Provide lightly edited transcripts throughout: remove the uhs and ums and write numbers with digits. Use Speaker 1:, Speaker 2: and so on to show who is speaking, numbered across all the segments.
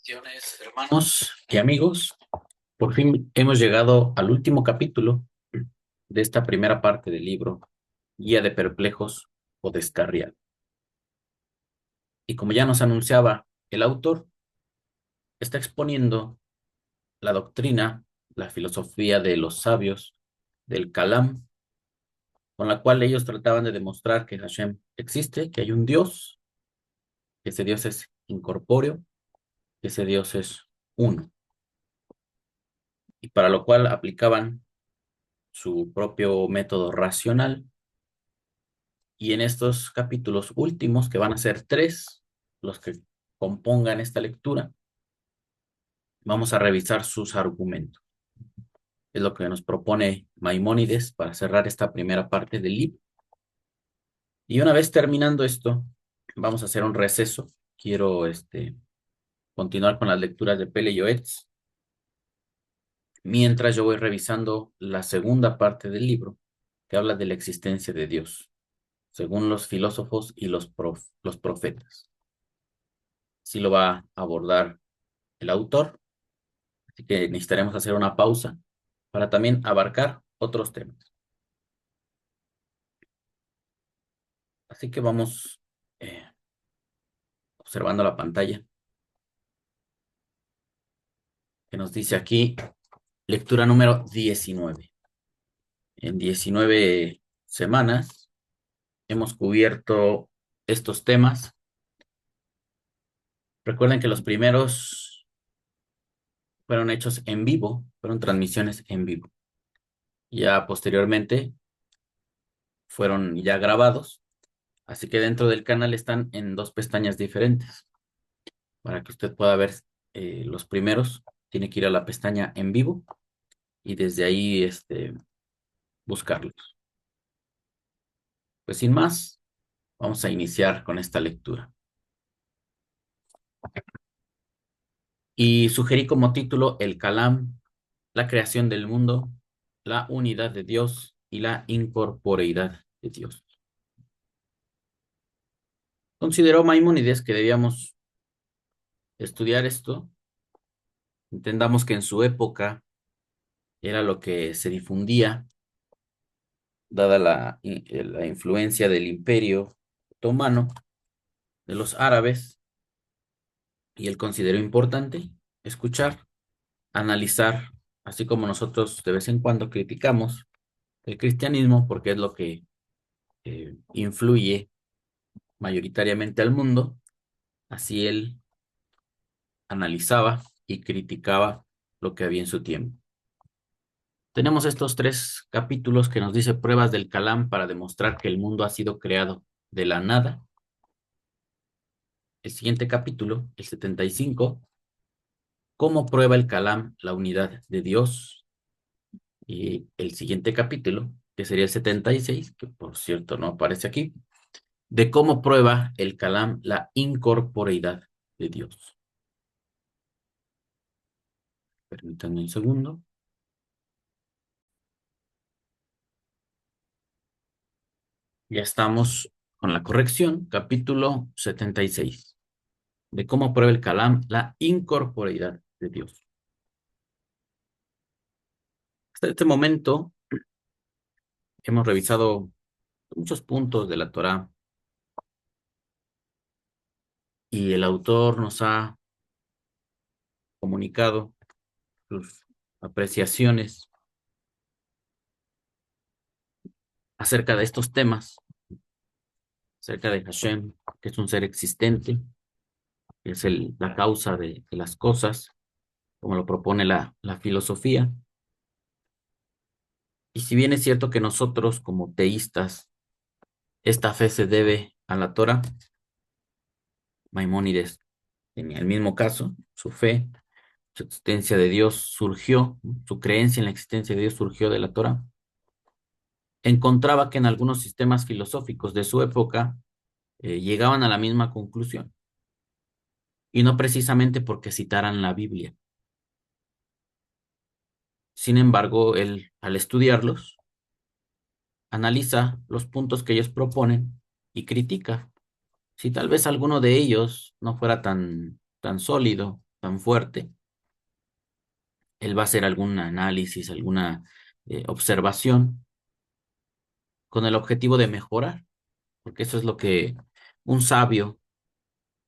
Speaker 1: Bendiciones, hermanos y amigos. Por fin hemos llegado al último capítulo de esta primera parte del libro, Guía de Perplejos o Descarriados. Y como ya nos anunciaba el autor, está exponiendo la doctrina, la filosofía de los sabios, del Kalam, con la cual ellos trataban de demostrar que Hashem existe, que hay un Dios, que ese Dios es incorpóreo, que ese Dios es uno, y para lo cual aplicaban su propio método racional. Y en estos capítulos últimos, que van a ser tres los que compongan esta lectura, vamos a revisar sus argumentos. Es lo que nos propone Maimónides para cerrar esta primera parte del libro. Y una vez terminando esto, vamos a hacer un receso. Quiero continuar con las lecturas de Pele y Oetz, mientras yo voy revisando la segunda parte del libro, que habla de la existencia de Dios, según los filósofos y los profetas. Sí lo va a abordar el autor, así que necesitaremos hacer una pausa para también abarcar otros temas. Así que vamos observando la pantalla que nos dice aquí lectura número 19. En 19 semanas hemos cubierto estos temas. Recuerden que los primeros fueron hechos en vivo, fueron transmisiones en vivo. Ya posteriormente fueron ya grabados, así que dentro del canal están en dos pestañas diferentes. Para que usted pueda ver los primeros, tiene que ir a la pestaña en vivo y desde ahí buscarlos. Pues sin más, vamos a iniciar con esta lectura. Y sugerí como título el Kalam, la creación del mundo, la unidad de Dios y la incorporeidad de Dios. Consideró Maimónides que debíamos estudiar esto. Entendamos que en su época era lo que se difundía, dada la influencia del Imperio Otomano, de los árabes, y él consideró importante escuchar, analizar, así como nosotros de vez en cuando criticamos el cristianismo, porque es lo que influye mayoritariamente al mundo, así él analizaba y criticaba lo que había en su tiempo. Tenemos estos tres capítulos que nos dice pruebas del Kalam para demostrar que el mundo ha sido creado de la nada. El siguiente capítulo, el 75, cómo prueba el Kalam la unidad de Dios. Y el siguiente capítulo, que sería el 76, que por cierto no aparece aquí, de cómo prueba el Kalam la incorporeidad de Dios. Permítanme un segundo. Ya estamos con la corrección, capítulo 76, de cómo prueba el Kalam la incorporeidad de Dios. Hasta este momento hemos revisado muchos puntos de la Torá y el autor nos ha comunicado sus apreciaciones acerca de estos temas, acerca de Hashem, que es un ser existente, que es la causa de las cosas, como lo propone la filosofía. Y si bien es cierto que nosotros como teístas, esta fe se debe a la Torah, Maimónides, en el mismo caso, su fe, su existencia de Dios surgió, su creencia en la existencia de Dios surgió de la Torah. Encontraba que en algunos sistemas filosóficos de su época llegaban a la misma conclusión, y no precisamente porque citaran la Biblia. Sin embargo, él, al estudiarlos, analiza los puntos que ellos proponen y critica. Si tal vez alguno de ellos no fuera tan sólido tan fuerte, él va a hacer algún análisis, alguna observación con el objetivo de mejorar, porque eso es lo que un sabio,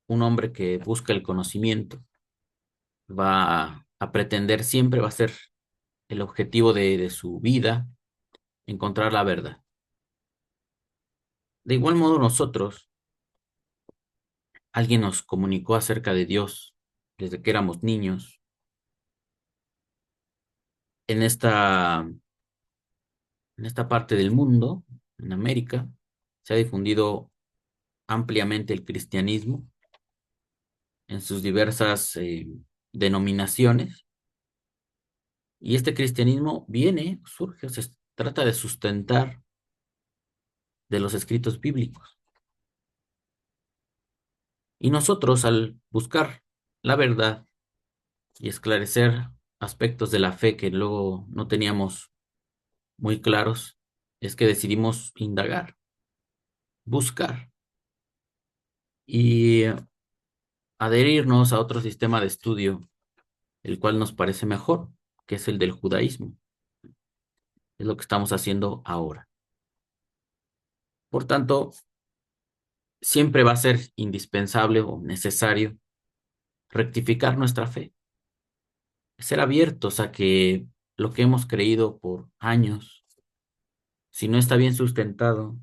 Speaker 1: un hombre que busca el conocimiento, va a pretender siempre, va a ser el objetivo de su vida, encontrar la verdad. De igual modo nosotros, alguien nos comunicó acerca de Dios desde que éramos niños. En esta parte del mundo, en América, se ha difundido ampliamente el cristianismo en sus diversas denominaciones. Y este cristianismo surge, se trata de sustentar de los escritos bíblicos. Y nosotros, al buscar la verdad y esclarecer aspectos de la fe que luego no teníamos muy claros, es que decidimos indagar, buscar y adherirnos a otro sistema de estudio, el cual nos parece mejor, que es el del judaísmo. Es lo que estamos haciendo ahora. Por tanto, siempre va a ser indispensable o necesario rectificar nuestra fe, ser abiertos a que lo que hemos creído por años, si no está bien sustentado,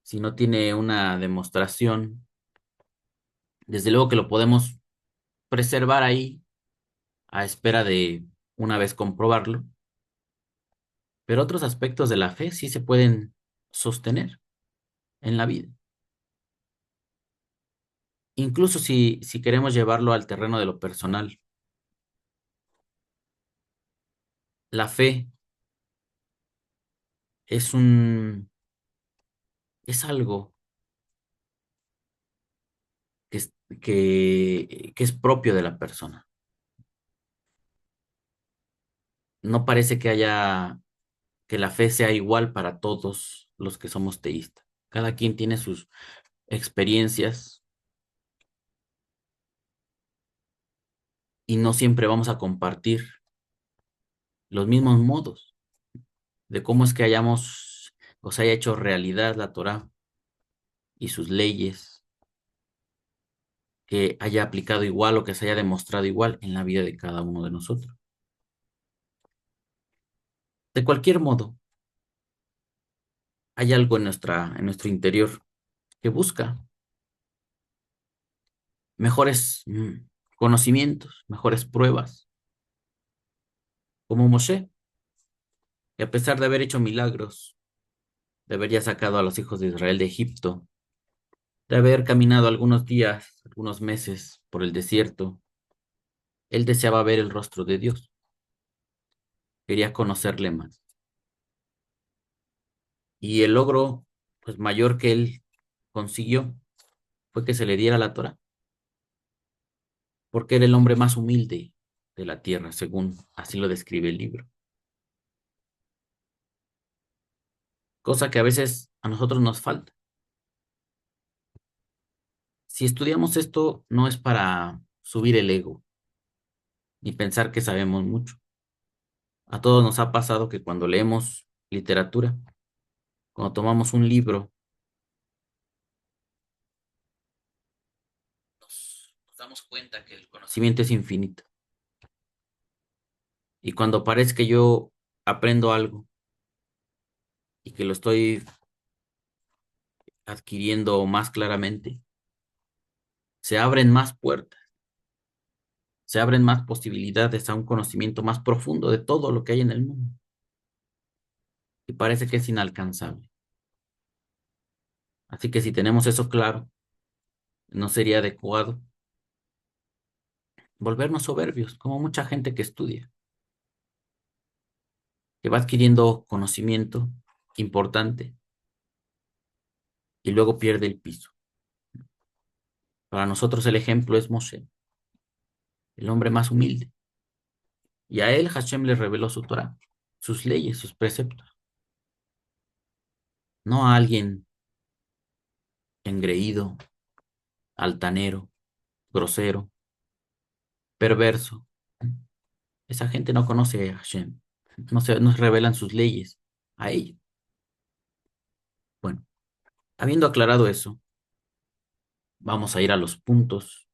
Speaker 1: si no tiene una demostración, desde luego que lo podemos preservar ahí a espera de una vez comprobarlo, pero otros aspectos de la fe sí se pueden sostener en la vida. Incluso si queremos llevarlo al terreno de lo personal, la fe es es algo que es propio de la persona. No parece que la fe sea igual para todos los que somos teístas. Cada quien tiene sus experiencias y no siempre vamos a compartir los mismos modos de cómo es que hayamos o se haya hecho realidad la Torá y sus leyes, que haya aplicado igual o que se haya demostrado igual en la vida de cada uno de nosotros. De cualquier modo, hay algo en nuestro interior que busca mejores conocimientos, mejores pruebas, como Moshe, que a pesar de haber hecho milagros, de haber ya sacado a los hijos de Israel de Egipto, de haber caminado algunos días, algunos meses por el desierto, él deseaba ver el rostro de Dios, quería conocerle más. Y el logro pues mayor que él consiguió fue que se le diera la Torá, porque era el hombre más humilde de la tierra, según así lo describe el libro. Cosa que a veces a nosotros nos falta. Si estudiamos esto, no es para subir el ego ni pensar que sabemos mucho. A todos nos ha pasado que cuando leemos literatura, cuando tomamos un libro, nos damos cuenta que el conocimiento es infinito. Y cuando parece que yo aprendo algo y que lo estoy adquiriendo más claramente, se abren más puertas, se abren más posibilidades a un conocimiento más profundo de todo lo que hay en el mundo. Y parece que es inalcanzable. Así que si tenemos eso claro, no sería adecuado volvernos soberbios, como mucha gente que estudia, que va adquiriendo conocimiento importante y luego pierde el piso. Para nosotros el ejemplo es Moshe, el hombre más humilde. Y a él Hashem le reveló su Torah, sus leyes, sus preceptos. No a alguien engreído, altanero, grosero, perverso. Esa gente no conoce a Hashem, no revelan sus leyes a ellos. Bueno, habiendo aclarado eso, vamos a ir a los puntos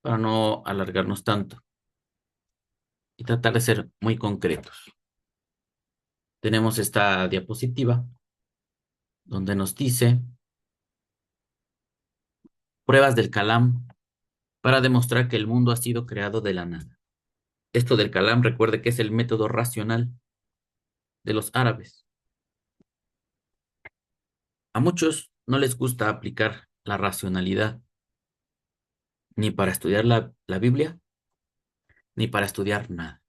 Speaker 1: para no alargarnos tanto y tratar de ser muy concretos. Tenemos esta diapositiva donde nos dice pruebas del Kalam para demostrar que el mundo ha sido creado de la nada. Esto del Kalam, recuerde que es el método racional de los árabes. A muchos no les gusta aplicar la racionalidad ni para estudiar la Biblia, ni para estudiar nada,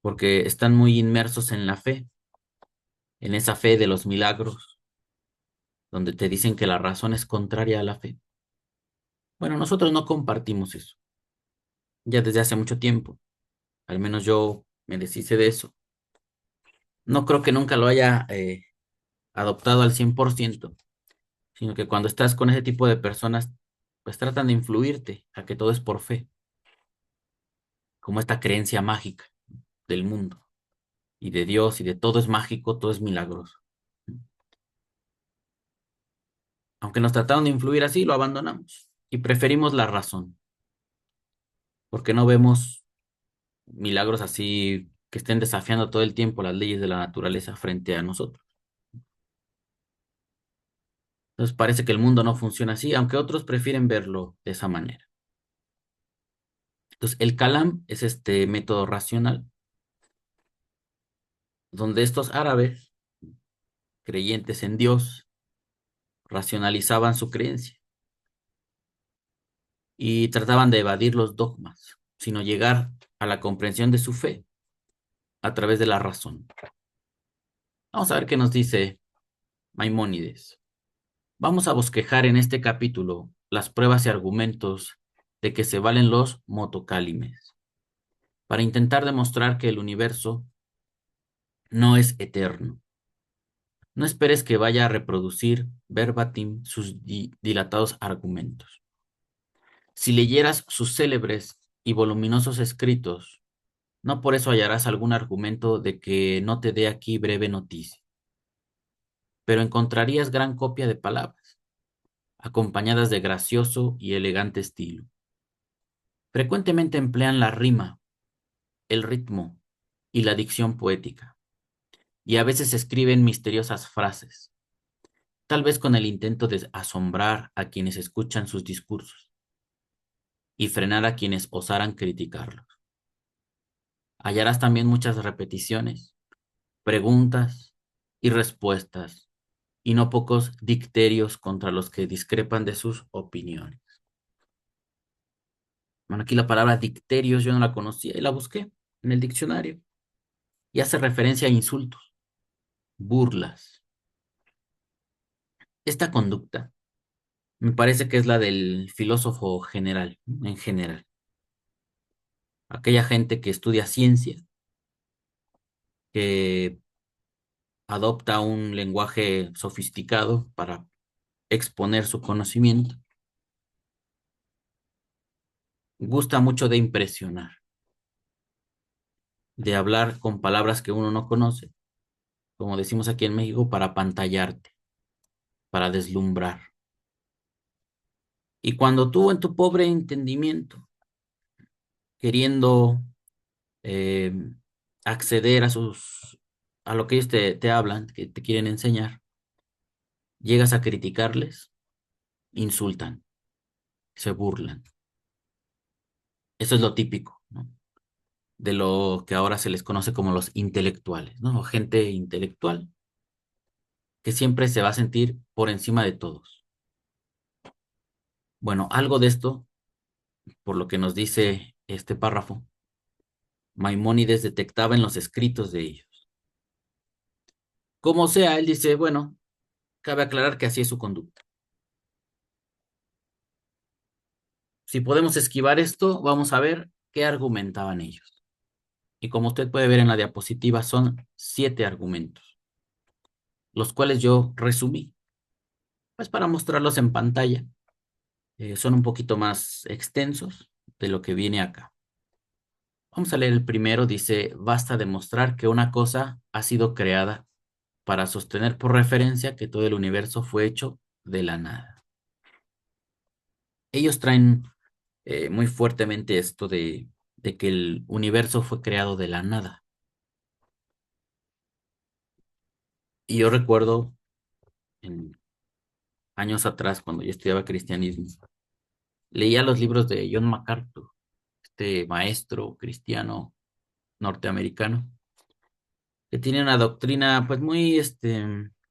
Speaker 1: porque están muy inmersos en la fe, en esa fe de los milagros, donde te dicen que la razón es contraria a la fe. Bueno, nosotros no compartimos eso, ya desde hace mucho tiempo, al menos yo me deshice de eso. No creo que nunca lo haya adoptado al 100%, sino que cuando estás con ese tipo de personas, pues tratan de influirte a que todo es por fe, como esta creencia mágica del mundo y de Dios y de todo es mágico, todo es milagroso. Aunque nos trataron de influir así, lo abandonamos y preferimos la razón, porque no vemos milagros así que estén desafiando todo el tiempo las leyes de la naturaleza frente a nosotros. Entonces parece que el mundo no funciona así, aunque otros prefieren verlo de esa manera. Entonces el Kalam es este método racional, donde estos árabes, creyentes en Dios, racionalizaban su creencia y trataban de evadir los dogmas, sino llegar a la comprensión de su fe a través de la razón. Vamos a ver qué nos dice Maimónides. Vamos a bosquejar en este capítulo las pruebas y argumentos de que se valen los motocálimes para intentar demostrar que el universo no es eterno. No esperes que vaya a reproducir verbatim sus dilatados argumentos. Si leyeras sus célebres y voluminosos escritos, no por eso hallarás algún argumento de que no te dé aquí breve noticia, pero encontrarías gran copia de palabras, acompañadas de gracioso y elegante estilo. Frecuentemente emplean la rima, el ritmo y la dicción poética, y a veces escriben misteriosas frases, tal vez con el intento de asombrar a quienes escuchan sus discursos y frenar a quienes osaran criticarlos. Hallarás también muchas repeticiones, preguntas y respuestas, y no pocos dicterios contra los que discrepan de sus opiniones. Bueno, aquí la palabra dicterios yo no la conocía y la busqué en el diccionario y hace referencia a insultos, burlas. Esta conducta me parece que es la del filósofo general, ¿no? En general. Aquella gente que estudia ciencia, que adopta un lenguaje sofisticado para exponer su conocimiento, gusta mucho de impresionar, de hablar con palabras que uno no conoce, como decimos aquí en México, para apantallarte, para deslumbrar. Y cuando tú en tu pobre entendimiento, queriendo eh, acceder a lo que ellos te hablan, que te quieren enseñar, llegas a criticarles, insultan, se burlan. Eso es lo típico, ¿no? De lo que ahora se les conoce como los intelectuales, ¿no? O gente intelectual que siempre se va a sentir por encima de todos. Bueno, algo de esto, por lo que nos dice este párrafo, Maimónides detectaba en los escritos de ellos. Como sea, él dice, bueno, cabe aclarar que así es su conducta. Si podemos esquivar esto, vamos a ver qué argumentaban ellos. Y como usted puede ver en la diapositiva, son 7 argumentos, los cuales yo resumí, pues para mostrarlos en pantalla Son un poquito más extensos de lo que viene acá. Vamos a leer el primero. Dice, basta demostrar que una cosa ha sido creada para sostener por referencia que todo el universo fue hecho de la nada. Ellos traen muy fuertemente esto de que el universo fue creado de la nada. Y yo recuerdo en años atrás, cuando yo estudiaba cristianismo, leía los libros de John MacArthur, este maestro cristiano norteamericano, que tiene una doctrina pues muy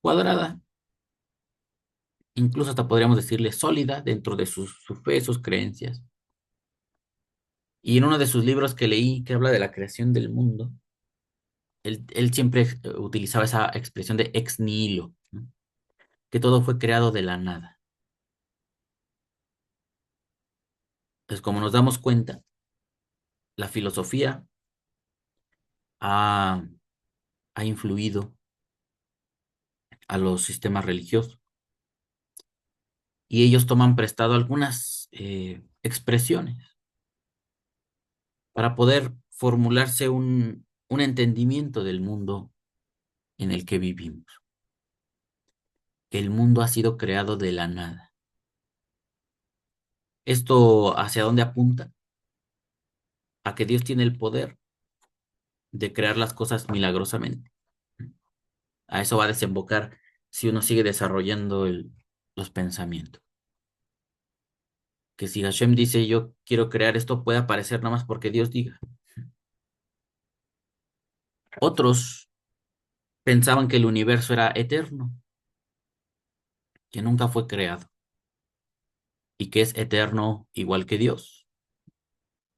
Speaker 1: cuadrada, incluso hasta podríamos decirle sólida dentro de su fe, sus creencias. Y en uno de sus libros que leí, que habla de la creación del mundo, él siempre utilizaba esa expresión de ex nihilo, ¿no? Que todo fue creado de la nada. Pues como nos damos cuenta, la filosofía ha, ha influido a los sistemas religiosos y ellos toman prestado algunas expresiones para poder formularse un entendimiento del mundo en el que vivimos. El mundo ha sido creado de la nada. ¿Esto hacia dónde apunta? A que Dios tiene el poder de crear las cosas milagrosamente. A eso va a desembocar si uno sigue desarrollando los pensamientos. Que si Hashem dice yo quiero crear esto, puede aparecer nada más porque Dios diga. Otros pensaban que el universo era eterno, que nunca fue creado y que es eterno igual que Dios.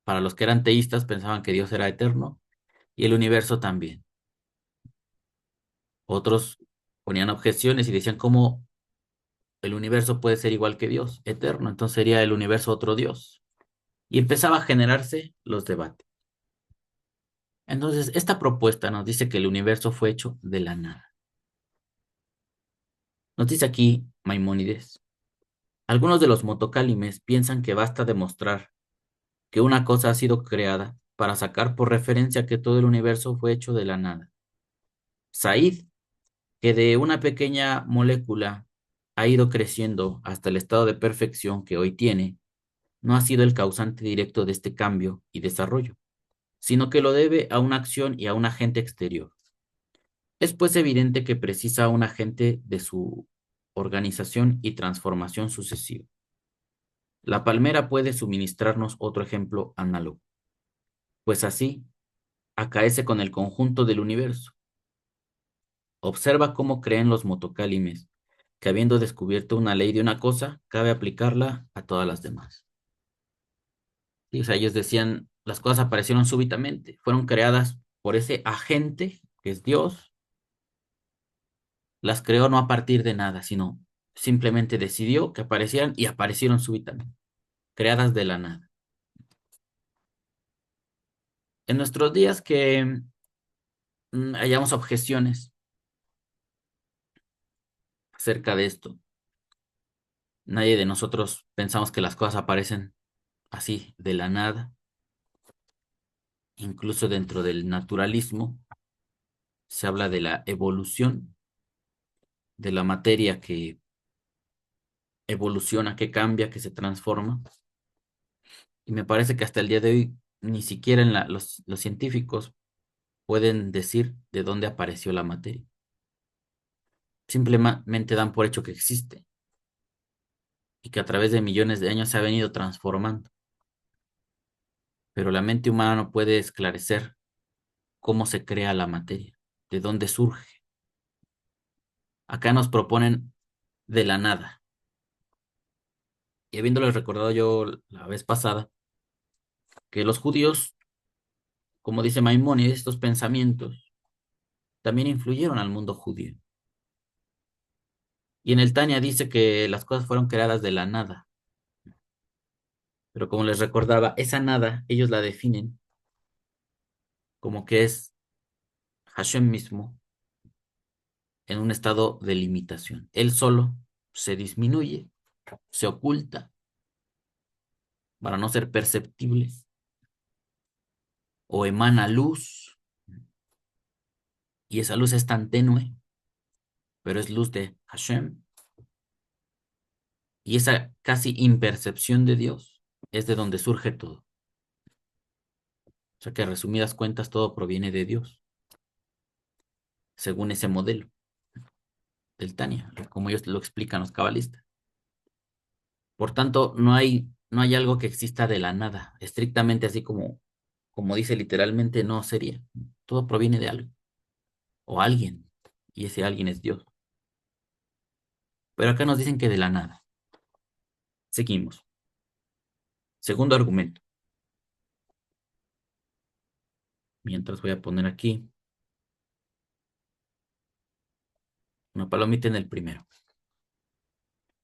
Speaker 1: Para los que eran teístas pensaban que Dios era eterno y el universo también. Otros ponían objeciones y decían cómo el universo puede ser igual que Dios, eterno, entonces sería el universo otro Dios. Y empezaba a generarse los debates. Entonces, esta propuesta nos dice que el universo fue hecho de la nada. Nos dice aquí Maimónides. Algunos de los motocálimes piensan que basta demostrar que una cosa ha sido creada para sacar por referencia que todo el universo fue hecho de la nada. Said, que de una pequeña molécula ha ido creciendo hasta el estado de perfección que hoy tiene, no ha sido el causante directo de este cambio y desarrollo, sino que lo debe a una acción y a un agente exterior. Es pues evidente que precisa un agente de su organización y transformación sucesiva. La palmera puede suministrarnos otro ejemplo análogo, pues así acaece con el conjunto del universo. Observa cómo creen los motocálimes, que habiendo descubierto una ley de una cosa, cabe aplicarla a todas las demás. Y, o sea, ellos decían, las cosas aparecieron súbitamente, fueron creadas por ese agente, que es Dios, las creó no a partir de nada, sino simplemente decidió que aparecieran y aparecieron súbitamente, creadas de la nada. En nuestros días que hayamos objeciones acerca de esto, nadie de nosotros pensamos que las cosas aparecen así, de la nada. Incluso dentro del naturalismo se habla de la evolución, de la materia que evoluciona, que cambia, que se transforma. Y me parece que hasta el día de hoy ni siquiera los científicos pueden decir de dónde apareció la materia. Simplemente dan por hecho que existe y que a través de millones de años se ha venido transformando. Pero la mente humana no puede esclarecer cómo se crea la materia, de dónde surge. Acá nos proponen de la nada. Y habiéndoles recordado yo la vez pasada, que los judíos, como dice Maimónides, estos pensamientos también influyeron al mundo judío. Y en el Tania dice que las cosas fueron creadas de la nada. Pero como les recordaba, esa nada ellos la definen como que es Hashem mismo en un estado de limitación. Él solo se disminuye, se oculta para no ser perceptible, o emana luz, y esa luz es tan tenue, pero es luz de Hashem, y esa casi impercepción de Dios es de donde surge todo. O sea que a resumidas cuentas todo proviene de Dios, según ese modelo del Tania, como ellos lo explican los cabalistas. Por tanto, no hay algo que exista de la nada, estrictamente así como dice literalmente, no sería. Todo proviene de algo o alguien, y ese alguien es Dios. Pero acá nos dicen que de la nada. Seguimos. Segundo argumento. Mientras voy a poner aquí una palomita en el primero.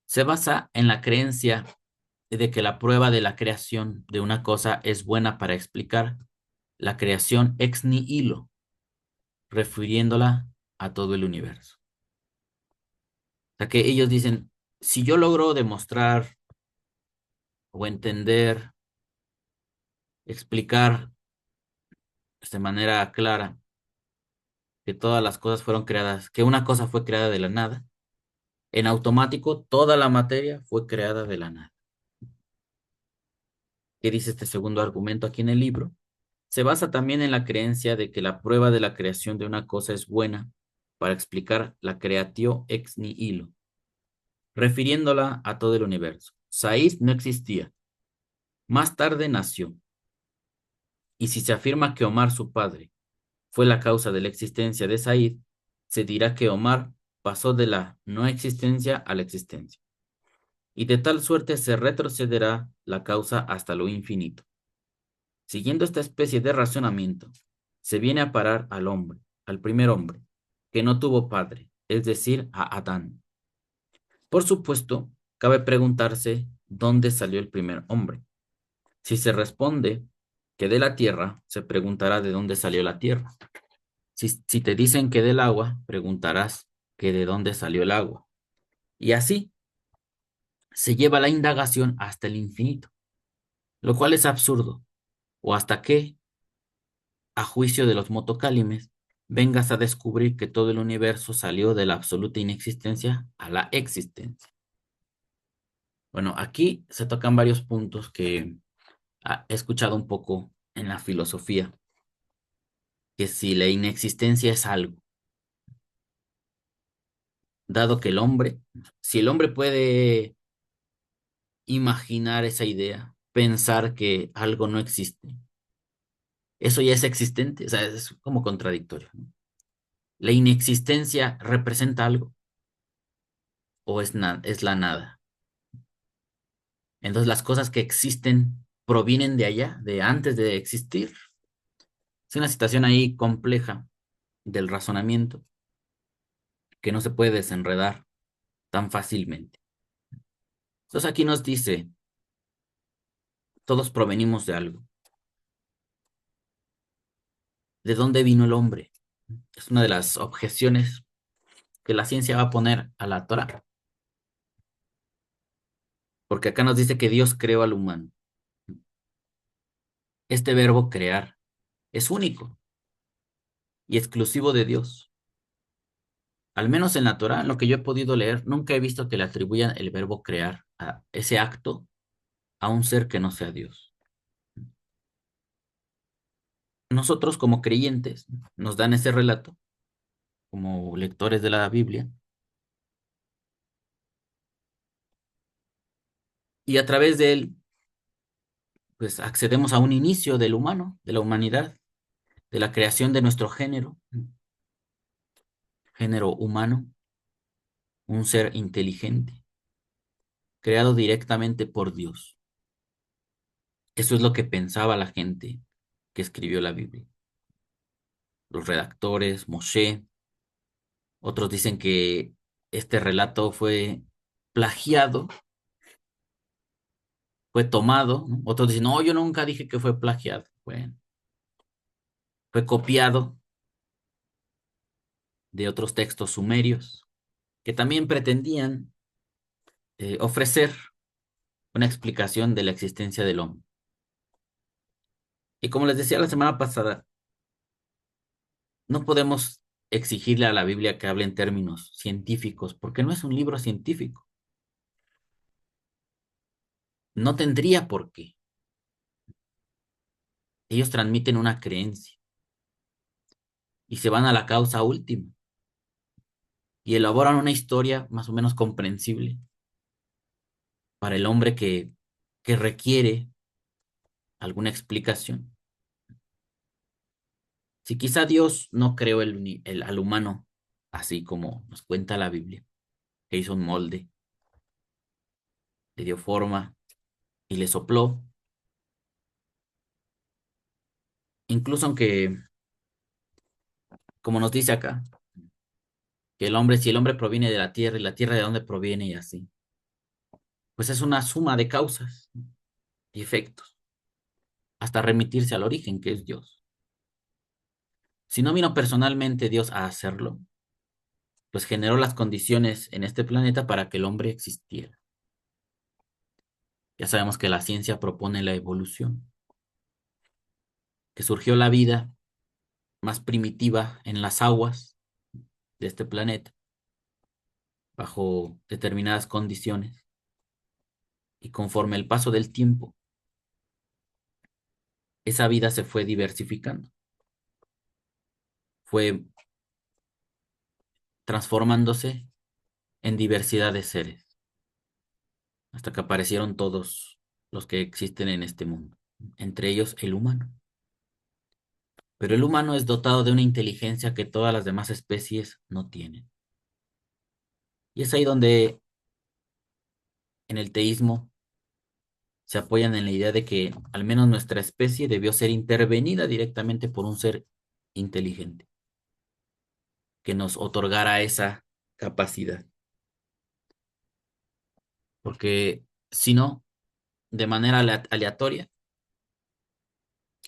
Speaker 1: Se basa en la creencia de que la prueba de la creación de una cosa es buena para explicar la creación ex nihilo, refiriéndola a todo el universo. O sea que ellos dicen, si yo logro demostrar o entender, explicar de manera clara que todas las cosas fueron creadas, que una cosa fue creada de la nada, en automático toda la materia fue creada de la nada. ¿Qué dice este segundo argumento aquí en el libro? Se basa también en la creencia de que la prueba de la creación de una cosa es buena para explicar la creatio ex nihilo, refiriéndola a todo el universo. Said no existía. Más tarde nació. Y si se afirma que Omar, su padre, fue la causa de la existencia de Said, se dirá que Omar pasó de la no existencia a la existencia. Y de tal suerte se retrocederá la causa hasta lo infinito. Siguiendo esta especie de razonamiento, se viene a parar al hombre, al primer hombre, que no tuvo padre, es decir, a Adán. Por supuesto, cabe preguntarse dónde salió el primer hombre. Si se responde que de la tierra, se preguntará de dónde salió la tierra. Si te dicen que del agua, preguntarás que de dónde salió el agua. Y así se lleva la indagación hasta el infinito, lo cual es absurdo. O hasta que, a juicio de los motocálimes, vengas a descubrir que todo el universo salió de la absoluta inexistencia a la existencia. Bueno, aquí se tocan varios puntos que he escuchado un poco en la filosofía, que si la inexistencia es algo, dado que si el hombre puede imaginar esa idea, pensar que algo no existe, eso ya es existente, o sea, es como contradictorio, ¿no? La inexistencia representa algo o es la nada. Entonces las cosas que existen provienen de allá, de antes de existir. Es una situación ahí compleja del razonamiento que no se puede desenredar tan fácilmente. Entonces aquí nos dice, todos provenimos de algo. ¿De dónde vino el hombre? Es una de las objeciones que la ciencia va a poner a la Torá, porque acá nos dice que Dios creó al humano. Este verbo crear es único y exclusivo de Dios. Al menos en la Torá, en lo que yo he podido leer, nunca he visto que le atribuyan el verbo crear a ese acto a un ser que no sea Dios. Nosotros como creyentes nos dan ese relato, como lectores de la Biblia, y a través de él, pues accedemos a un inicio del humano, de la humanidad, de la creación de nuestro género humano, un ser inteligente, creado directamente por Dios. Eso es lo que pensaba la gente que escribió la Biblia. Los redactores, Moshe, otros dicen que este relato fue plagiado, fue tomado, ¿no? Otros dicen, no, yo nunca dije que fue plagiado. Bueno, fue copiado de otros textos sumerios que también pretendían ofrecer una explicación de la existencia del hombre. Y como les decía la semana pasada, no podemos exigirle a la Biblia que hable en términos científicos, porque no es un libro científico. No tendría por qué. Ellos transmiten una creencia y se van a la causa última y elaboran una historia más o menos comprensible para el hombre que requiere alguna explicación. Si quizá Dios no creó al humano así como nos cuenta la Biblia, que hizo un molde, le dio forma y le sopló, incluso aunque, como nos dice acá, que el hombre, si el hombre proviene de la tierra y la tierra de dónde proviene y así, pues es una suma de causas y efectos, hasta remitirse al origen, que es Dios. Si no vino personalmente Dios a hacerlo, pues generó las condiciones en este planeta para que el hombre existiera. Ya sabemos que la ciencia propone la evolución, que surgió la vida más primitiva en las aguas de este planeta, bajo determinadas condiciones, y conforme el paso del tiempo, esa vida se fue diversificando, fue transformándose en diversidad de seres, hasta que aparecieron todos los que existen en este mundo, entre ellos el humano. Pero el humano es dotado de una inteligencia que todas las demás especies no tienen. Y es ahí donde en el teísmo se apoyan en la idea de que al menos nuestra especie debió ser intervenida directamente por un ser inteligente que nos otorgara esa capacidad. Porque si no, de manera aleatoria,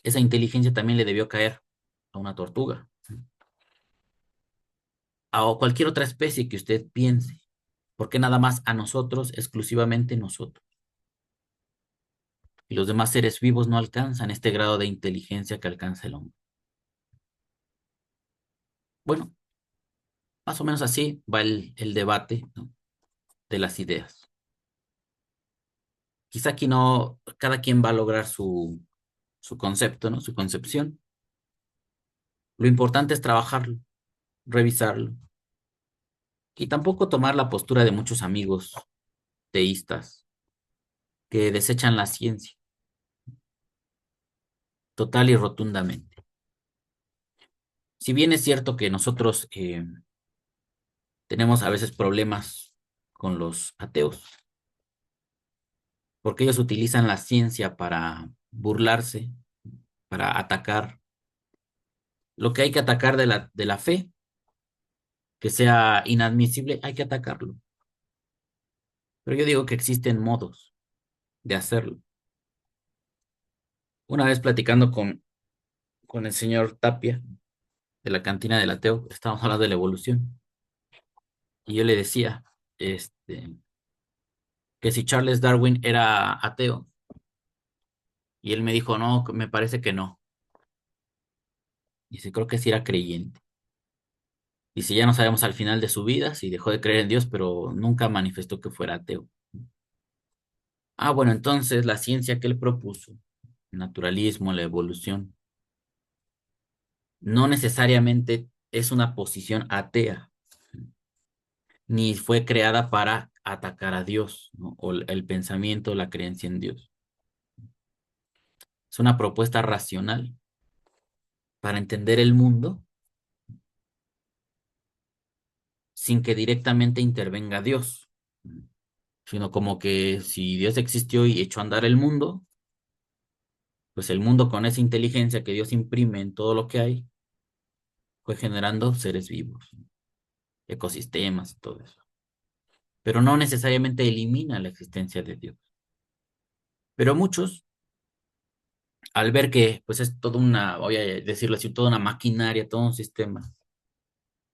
Speaker 1: esa inteligencia también le debió caer a una tortuga, a cualquier otra especie que usted piense. ¿Por qué nada más a nosotros, exclusivamente nosotros? Y los demás seres vivos no alcanzan este grado de inteligencia que alcanza el hombre. Bueno, más o menos así va el debate, ¿no?, de las ideas. Quizá aquí no, cada quien va a lograr su concepto, ¿no?, su concepción. Lo importante es trabajarlo, revisarlo, y tampoco tomar la postura de muchos amigos teístas que desechan la ciencia total y rotundamente. Si bien es cierto que nosotros tenemos a veces problemas con los ateos, porque ellos utilizan la ciencia para burlarse, para atacar lo que hay que atacar de la fe, que sea inadmisible, hay que atacarlo. Pero yo digo que existen modos de hacerlo. Una vez platicando con el señor Tapia de la cantina del ateo, estábamos hablando de la evolución, y yo le decía, que si Charles Darwin era ateo, y él me dijo, no, me parece que no. Dice, creo que sí era creyente. Dice, ya no sabemos al final de su vida si dejó de creer en Dios, pero nunca manifestó que fuera ateo. Ah, bueno, entonces la ciencia que él propuso, el naturalismo, la evolución, no necesariamente es una posición atea, ni fue creada para atacar a Dios, ¿no?, o el pensamiento, la creencia en Dios. Es una propuesta racional para entender el mundo sin que directamente intervenga Dios, sino como que si Dios existió y echó a andar el mundo, pues el mundo con esa inteligencia que Dios imprime en todo lo que hay, fue generando seres vivos, ecosistemas y todo eso. Pero no necesariamente elimina la existencia de Dios. Pero muchos, al ver que pues es toda una, voy a decirlo así, toda una maquinaria, todo un sistema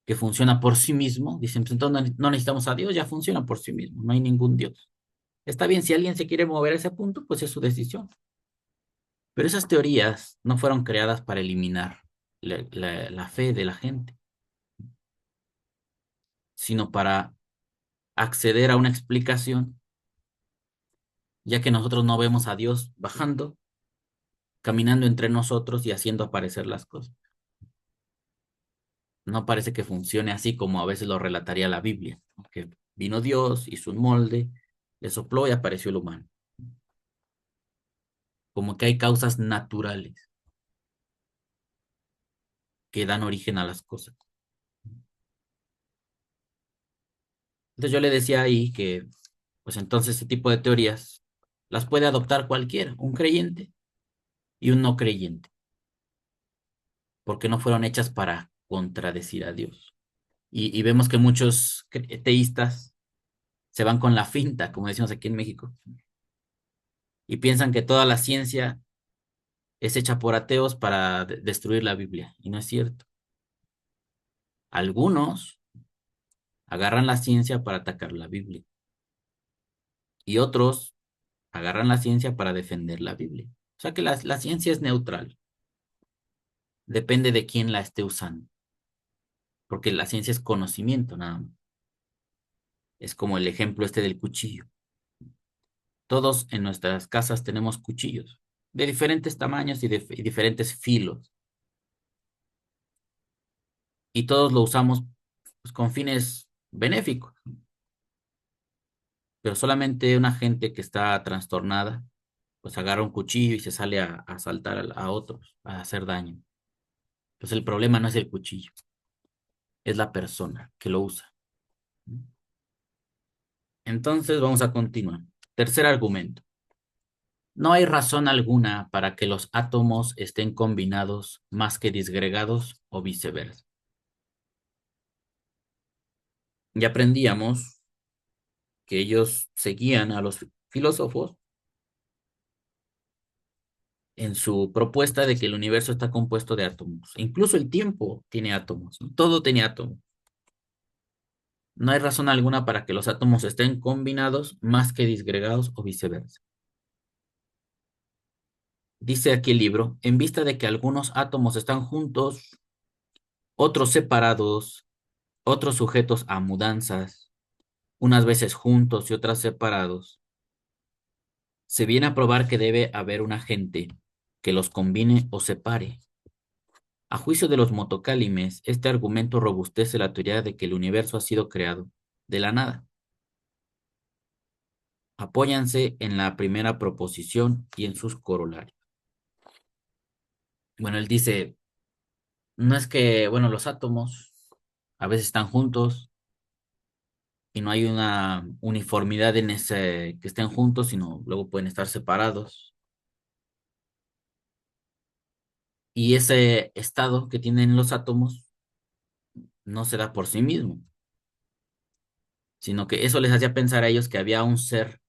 Speaker 1: que funciona por sí mismo, dicen, pues entonces no necesitamos a Dios, ya funciona por sí mismo, no hay ningún Dios. Está bien, si alguien se quiere mover a ese punto, pues es su decisión. Pero esas teorías no fueron creadas para eliminar la fe de la gente, sino para acceder a una explicación, ya que nosotros no vemos a Dios bajando, caminando entre nosotros y haciendo aparecer las cosas. No parece que funcione así como a veces lo relataría la Biblia, ¿no? Que vino Dios, hizo un molde, le sopló y apareció el humano. Como que hay causas naturales que dan origen a las cosas. Entonces yo le decía ahí que, pues entonces ese tipo de teorías las puede adoptar cualquiera, un creyente y un no creyente, porque no fueron hechas para contradecir a Dios. Y vemos que muchos teístas se van con la finta, como decimos aquí en México, y piensan que toda la ciencia es hecha por ateos para destruir la Biblia, y no es cierto. Algunos agarran la ciencia para atacar la Biblia, y otros agarran la ciencia para defender la Biblia. O sea que la ciencia es neutral, depende de quién la esté usando, porque la ciencia es conocimiento nada más. Es como el ejemplo este del cuchillo. Todos en nuestras casas tenemos cuchillos de diferentes tamaños y diferentes filos, y todos lo usamos pues, con fines benéficos, pero solamente una gente que está trastornada pues agarra un cuchillo y se sale a asaltar a otros, a hacer daño. Pues el problema no es el cuchillo, es la persona que lo usa. Entonces vamos a continuar. Tercer argumento. No hay razón alguna para que los átomos estén combinados más que disgregados o viceversa. Ya aprendíamos que ellos seguían a los filósofos en su propuesta de que el universo está compuesto de átomos. Incluso el tiempo tiene átomos, ¿no? Todo tiene átomos. No hay razón alguna para que los átomos estén combinados más que disgregados o viceversa. Dice aquí el libro, en vista de que algunos átomos están juntos, otros separados, otros sujetos a mudanzas, unas veces juntos y otras separados, se viene a probar que debe haber un agente que los combine o separe. A juicio de los motocálimes, este argumento robustece la teoría de que el universo ha sido creado de la nada. Apóyanse en la primera proposición y en sus corolarios. Bueno, él dice, no es que, bueno, los átomos a veces están juntos y no hay una uniformidad en ese que estén juntos, sino luego pueden estar separados. Y ese estado que tienen los átomos no se da por sí mismo, sino que eso les hacía pensar a ellos que había un ser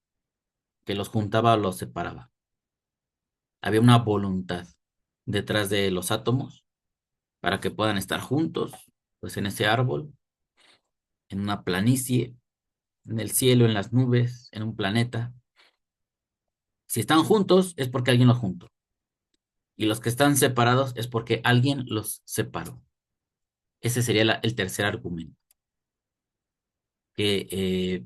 Speaker 1: que los juntaba o los separaba. Había una voluntad detrás de los átomos para que puedan estar juntos, pues en ese árbol, en una planicie, en el cielo, en las nubes, en un planeta. Si están juntos es porque alguien los juntó. Y los que están separados es porque alguien los separó. Ese sería el tercer argumento, que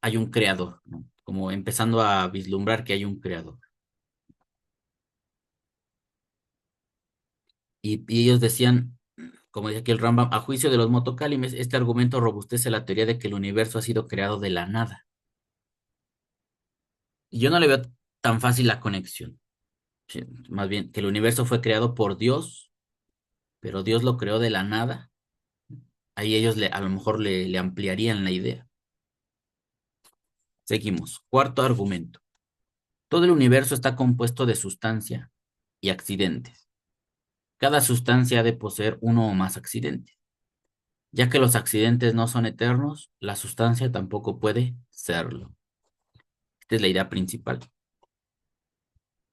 Speaker 1: hay un creador, ¿no? Como empezando a vislumbrar que hay un creador. Y ellos decían, como dice aquí el Rambam, a juicio de los motocálimes, este argumento robustece la teoría de que el universo ha sido creado de la nada. Y yo no le veo tan fácil la conexión. Sí, más bien, que el universo fue creado por Dios, pero Dios lo creó de la nada. Ahí ellos a lo mejor le ampliarían la idea. Seguimos. Cuarto argumento. Todo el universo está compuesto de sustancia y accidentes. Cada sustancia ha de poseer uno o más accidentes. Ya que los accidentes no son eternos, la sustancia tampoco puede serlo. Esta es la idea principal.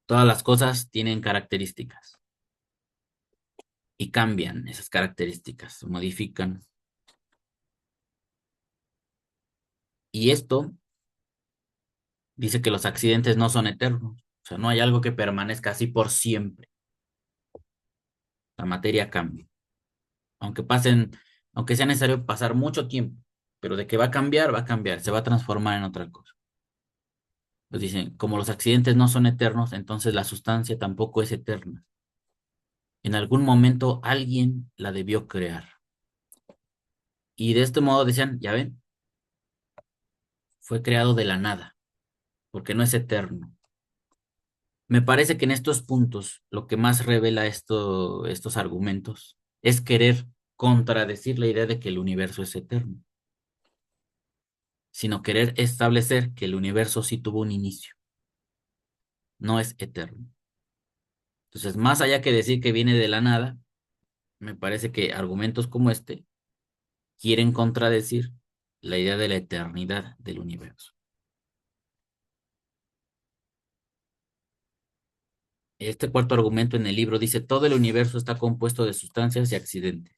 Speaker 1: Todas las cosas tienen características y cambian esas características, se modifican. Y esto Dice que los accidentes no son eternos, o sea, no hay algo que permanezca así por siempre. La materia cambia, aunque pasen, aunque sea necesario pasar mucho tiempo, pero de que va a cambiar, se va a transformar en otra cosa. Pues dicen, como los accidentes no son eternos, entonces la sustancia tampoco es eterna. En algún momento alguien la debió crear. Y de este modo decían, ya ven, fue creado de la nada, porque no es eterno. Me parece que en estos puntos lo que más revela estos argumentos es querer contradecir la idea de que el universo es eterno, sino querer establecer que el universo sí tuvo un inicio, no es eterno. Entonces, más allá que decir que viene de la nada, me parece que argumentos como este quieren contradecir la idea de la eternidad del universo. Este cuarto argumento en el libro dice, todo el universo está compuesto de sustancias y accidentes.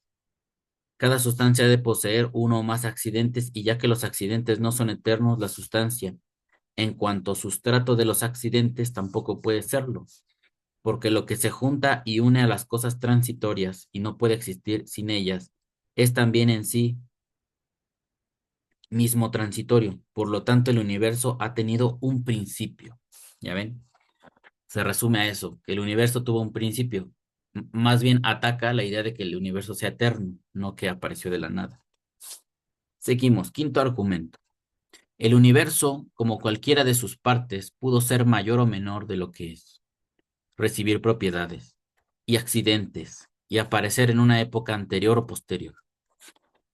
Speaker 1: Cada sustancia ha de poseer uno o más accidentes y ya que los accidentes no son eternos, la sustancia, en cuanto sustrato de los accidentes, tampoco puede serlo, porque lo que se junta y une a las cosas transitorias y no puede existir sin ellas, es también en sí mismo transitorio. Por lo tanto, el universo ha tenido un principio. ¿Ya ven? Se resume a eso, que el universo tuvo un principio. Más bien ataca la idea de que el universo sea eterno, no que apareció de la nada. Seguimos. Quinto argumento. El universo, como cualquiera de sus partes, pudo ser mayor o menor de lo que es, recibir propiedades y accidentes y aparecer en una época anterior o posterior.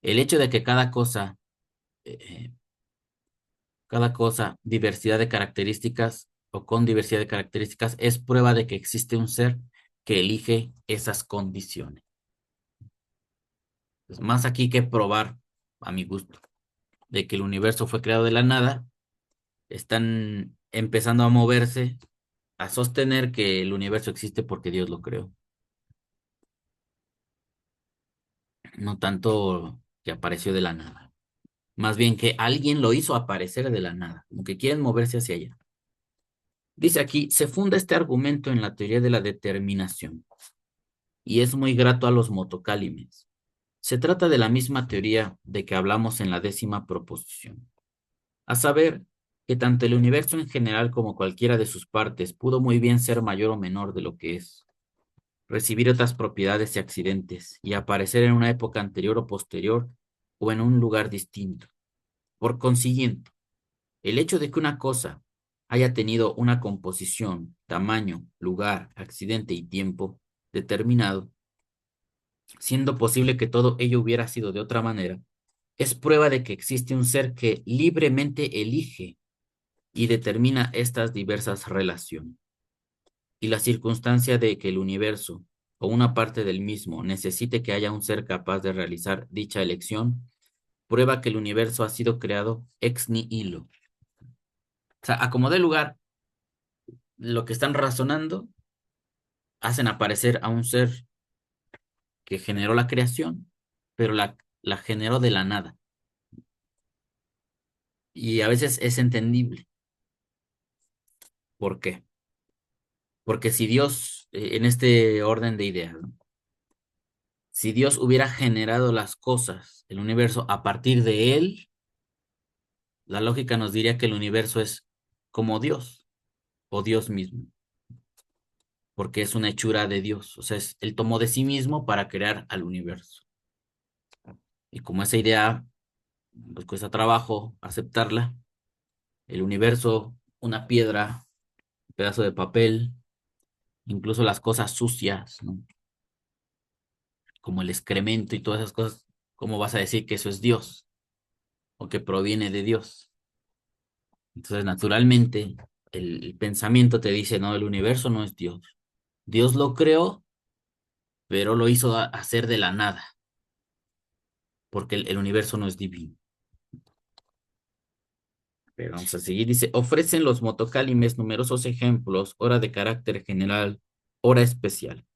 Speaker 1: El hecho de que eh, cada cosa, diversidad de características o con diversidad de características, es prueba de que existe un ser que elige esas condiciones. Pues más aquí que probar, a mi gusto, de que el universo fue creado de la nada, están empezando a moverse, a sostener que el universo existe porque Dios lo creó, no tanto que apareció de la nada. Más bien que alguien lo hizo aparecer de la nada, como que quieren moverse hacia allá. Dice aquí, se funda este argumento en la teoría de la determinación y es muy grato a los motocálimes. Se trata de la misma teoría de que hablamos en la 10ª proposición, a saber, que tanto el universo en general como cualquiera de sus partes pudo muy bien ser mayor o menor de lo que es, recibir otras propiedades y accidentes y aparecer en una época anterior o posterior o en un lugar distinto. Por consiguiente, el hecho de que una cosa haya tenido una composición, tamaño, lugar, accidente y tiempo determinado, siendo posible que todo ello hubiera sido de otra manera, es prueba de que existe un ser que libremente elige y determina estas diversas relaciones. Y la circunstancia de que el universo o una parte del mismo necesite que haya un ser capaz de realizar dicha elección, prueba que el universo ha sido creado ex nihilo. O sea, a como dé lugar lo que están razonando, hacen aparecer a un ser que generó la creación, pero la generó de la nada. Y a veces es entendible. ¿Por qué? Porque si Dios, en este orden de ideas, ¿no? Si Dios hubiera generado las cosas, el universo, a partir de él, la lógica nos diría que el universo es como Dios o Dios mismo, porque es una hechura de Dios. O sea, él tomó de sí mismo para crear al universo. Y como esa idea pues cuesta trabajo aceptarla, el universo, una piedra, un pedazo de papel, incluso las cosas sucias, ¿no? Como el excremento y todas esas cosas, ¿cómo vas a decir que eso es Dios o que proviene de Dios? Entonces, naturalmente, el pensamiento te dice, no, el universo no es Dios. Dios lo creó, pero lo hizo hacer de la nada, porque el universo no es divino. Pero vamos a seguir. Dice, ofrecen los motocálimes numerosos ejemplos, ora de carácter general, ora especial.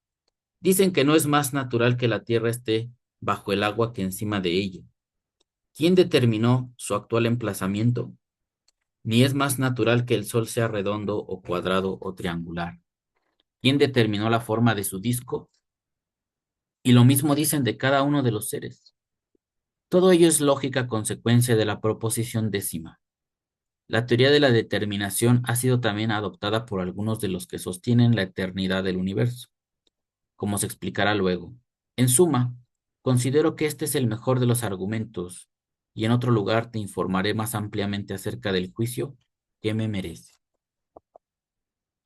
Speaker 1: Dicen que no es más natural que la Tierra esté bajo el agua que encima de ella. ¿Quién determinó su actual emplazamiento? Ni es más natural que el Sol sea redondo o cuadrado o triangular. ¿Quién determinó la forma de su disco? Y lo mismo dicen de cada uno de los seres. Todo ello es lógica consecuencia de la proposición décima. La teoría de la determinación ha sido también adoptada por algunos de los que sostienen la eternidad del universo, como se explicará luego. En suma, considero que este es el mejor de los argumentos, y en otro lugar te informaré más ampliamente acerca del juicio que me merece.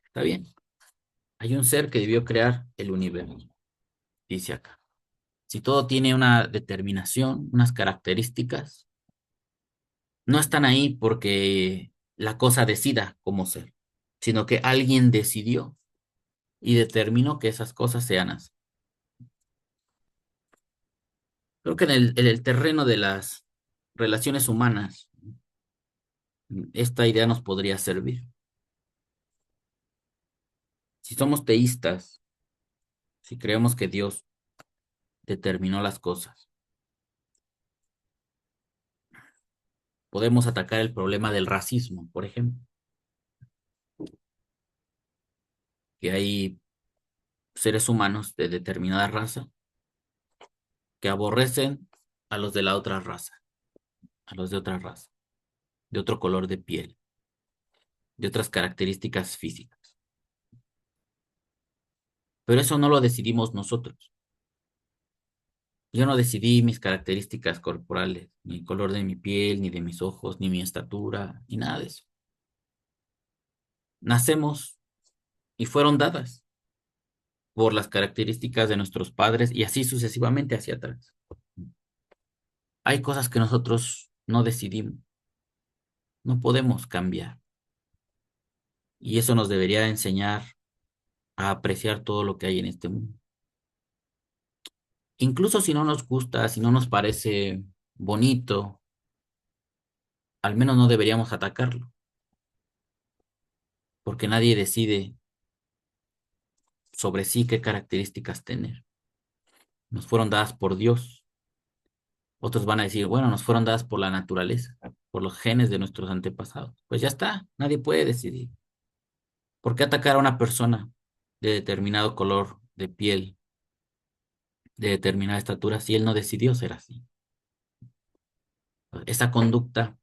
Speaker 1: ¿Está bien? Hay un ser que debió crear el universo, dice acá. Si todo tiene una determinación, unas características, no están ahí porque la cosa decida cómo ser, sino que alguien decidió y determinó que esas cosas sean así. Creo que en el terreno de las relaciones humanas, esta idea nos podría servir. Si somos teístas, si creemos que Dios determinó las cosas, podemos atacar el problema del racismo, por ejemplo, que hay seres humanos de determinada raza que aborrecen a los de la otra raza, a los de otra raza, de otro color de piel, de otras características físicas. Pero eso no lo decidimos nosotros. Yo no decidí mis características corporales, ni el color de mi piel, ni de mis ojos, ni mi estatura, ni nada de eso. Nacemos y fueron dadas por las características de nuestros padres y así sucesivamente hacia atrás. Hay cosas que nosotros no decidimos, no podemos cambiar. Y eso nos debería enseñar a apreciar todo lo que hay en este mundo. Incluso si no nos gusta, si no nos parece bonito, al menos no deberíamos atacarlo, porque nadie decide sobre sí qué características tener. Nos fueron dadas por Dios. Otros van a decir, bueno, nos fueron dadas por la naturaleza, por los genes de nuestros antepasados. Pues ya está, nadie puede decidir. ¿Por qué atacar a una persona de determinado color de piel, de determinada estatura, si él no decidió ser así? Esa conducta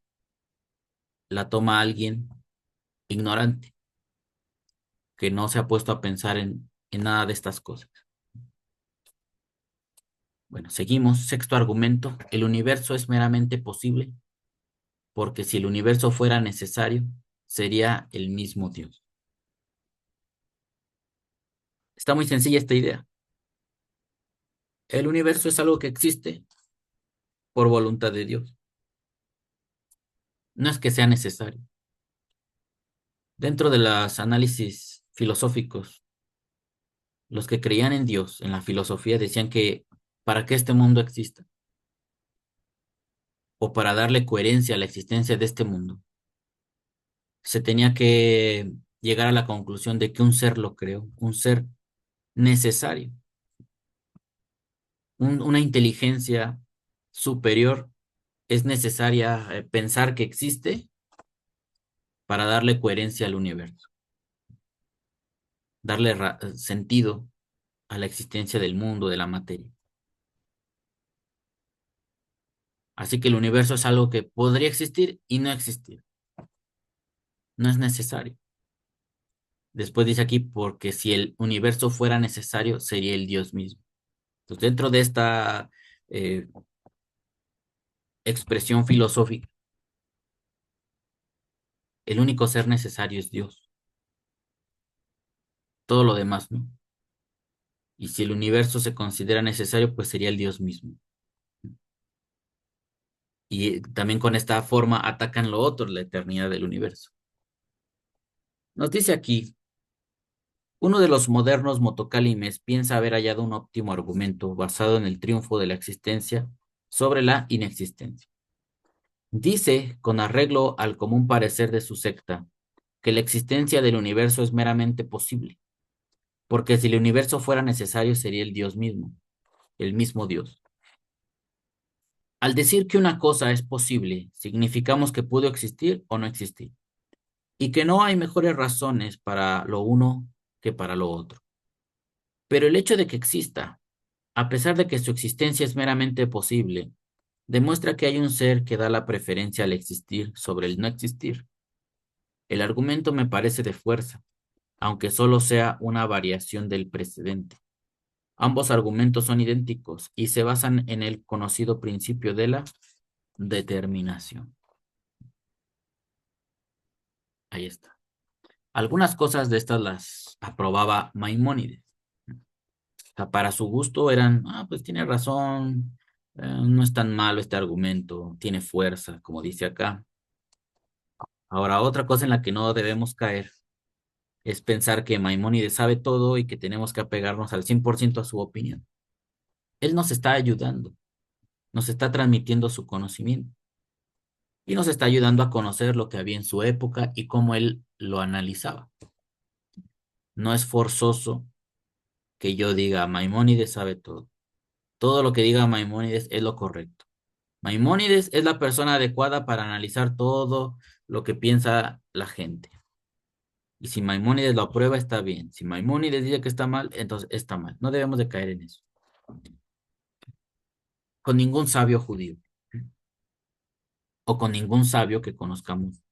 Speaker 1: la toma alguien ignorante, que no se ha puesto a pensar en nada de estas cosas. Bueno, seguimos. Sexto argumento. El universo es meramente posible porque si el universo fuera necesario, sería el mismo Dios. Está muy sencilla esta idea. El universo es algo que existe por voluntad de Dios. No es que sea necesario. Dentro de los análisis filosóficos, los que creían en Dios, en la filosofía, decían que para que este mundo exista, o para darle coherencia a la existencia de este mundo, se tenía que llegar a la conclusión de que un ser lo creó, un ser necesario, una inteligencia superior es necesaria pensar que existe para darle coherencia al universo, darle sentido a la existencia del mundo, de la materia. Así que el universo es algo que podría existir y no existir. No es necesario. Después dice aquí, porque si el universo fuera necesario, sería el Dios mismo. Entonces, dentro de esta eh, expresión filosófica, el único ser necesario es Dios. Todo lo demás, ¿no? Y si el universo se considera necesario, pues sería el Dios mismo. Y también con esta forma atacan lo otro, la eternidad del universo. Nos dice aquí, uno de los modernos motocálimes piensa haber hallado un óptimo argumento basado en el triunfo de la existencia sobre la inexistencia. Dice, con arreglo al común parecer de su secta, que la existencia del universo es meramente posible, porque si el universo fuera necesario sería el Dios mismo, el mismo Dios. Al decir que una cosa es posible, significamos que pudo existir o no existir. y que no hay mejores razones para lo uno que para lo otro. Pero el hecho de que exista, a pesar de que su existencia es meramente posible, demuestra que hay un ser que da la preferencia al existir sobre el no existir. El argumento me parece de fuerza, aunque solo sea una variación del precedente. Ambos argumentos son idénticos y se basan en el conocido principio de la determinación. Ahí está. Algunas cosas de estas las aprobaba Maimónides. O sea, para su gusto eran, pues tiene razón, no es tan malo este argumento, tiene fuerza, como dice acá. Ahora, otra cosa en la que no debemos caer es pensar que Maimónides sabe todo y que tenemos que apegarnos al 100% a su opinión. Él nos está ayudando, nos está transmitiendo su conocimiento y nos está ayudando a conocer lo que había en su época y cómo él lo analizaba. No es forzoso que yo diga Maimónides sabe todo. Todo lo que diga Maimónides es lo correcto. Maimónides es la persona adecuada para analizar todo lo que piensa la gente. Y si Maimónides lo aprueba, está bien. Si Maimónides dice que está mal, entonces está mal. No debemos de caer en eso. Con ningún sabio judío o con ningún sabio que conozcamos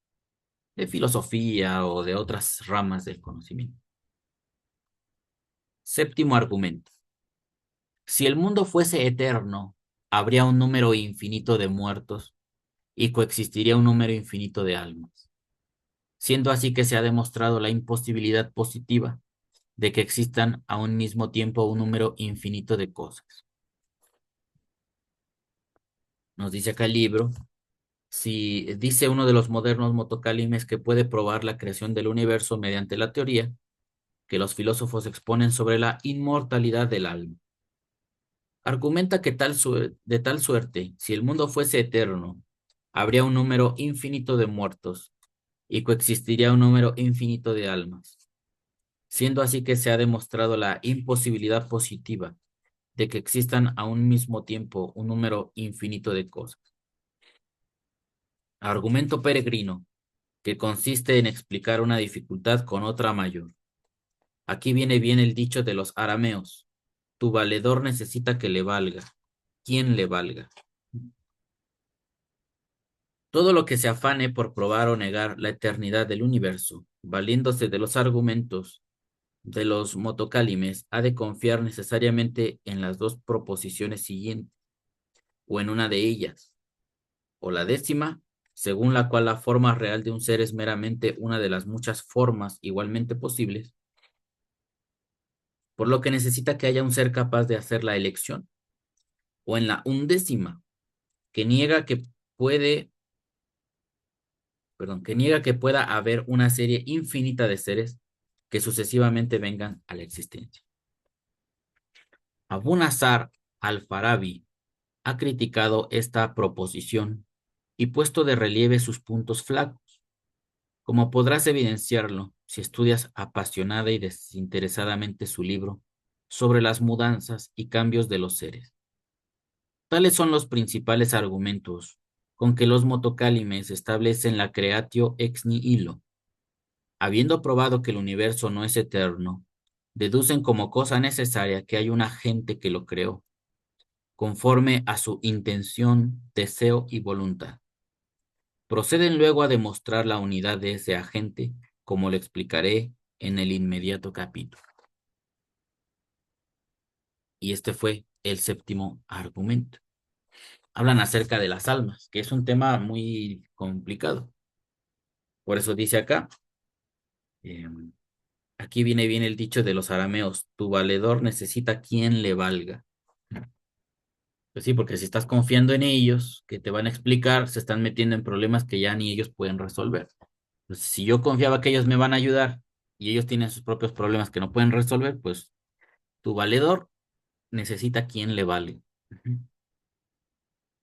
Speaker 1: de filosofía o de otras ramas del conocimiento. Séptimo argumento. Si el mundo fuese eterno, habría un número infinito de muertos y coexistiría un número infinito de almas, siendo así que se ha demostrado la imposibilidad positiva de que existan a un mismo tiempo un número infinito de cosas. Nos dice acá el libro, si dice uno de los modernos motocálimes que puede probar la creación del universo mediante la teoría que los filósofos exponen sobre la inmortalidad del alma. Argumenta que de tal suerte, si el mundo fuese eterno, habría un número infinito de muertos y coexistiría un número infinito de almas, siendo así que se ha demostrado la imposibilidad positiva de que existan a un mismo tiempo un número infinito de cosas. Argumento peregrino, que consiste en explicar una dificultad con otra mayor. Aquí viene bien el dicho de los arameos: tu valedor necesita que le valga. ¿Quién le valga? Todo lo que se afane por probar o negar la eternidad del universo, valiéndose de los argumentos de los motocálimes, ha de confiar necesariamente en las dos proposiciones siguientes, o en una de ellas, o la décima, según la cual la forma real de un ser es meramente una de las muchas formas igualmente posibles, por lo que necesita que haya un ser capaz de hacer la elección, o en la undécima, que niega que puede, que niega que pueda haber una serie infinita de seres que sucesivamente vengan a la existencia. Abu Nasr al-Farabi ha criticado esta proposición y puesto de relieve sus puntos flacos, como podrás evidenciarlo si estudias apasionada y desinteresadamente su libro sobre las mudanzas y cambios de los seres. Tales son los principales argumentos con que los motocálimes establecen la creatio ex nihilo. Habiendo probado que el universo no es eterno, deducen como cosa necesaria que hay un agente que lo creó, conforme a su intención, deseo y voluntad. Proceden luego a demostrar la unidad de ese agente, como lo explicaré en el inmediato capítulo. Y este fue el séptimo argumento. Hablan acerca de las almas, que es un tema muy complicado. Por eso dice acá, eh, aquí viene bien el dicho de los arameos: tu valedor necesita quien le valga. Pues sí, porque si estás confiando en ellos, que te van a explicar, se están metiendo en problemas que ya ni ellos pueden resolver. Entonces, si yo confiaba que ellos me van a ayudar y ellos tienen sus propios problemas que no pueden resolver, pues tu valedor necesita quien le vale. Ujú.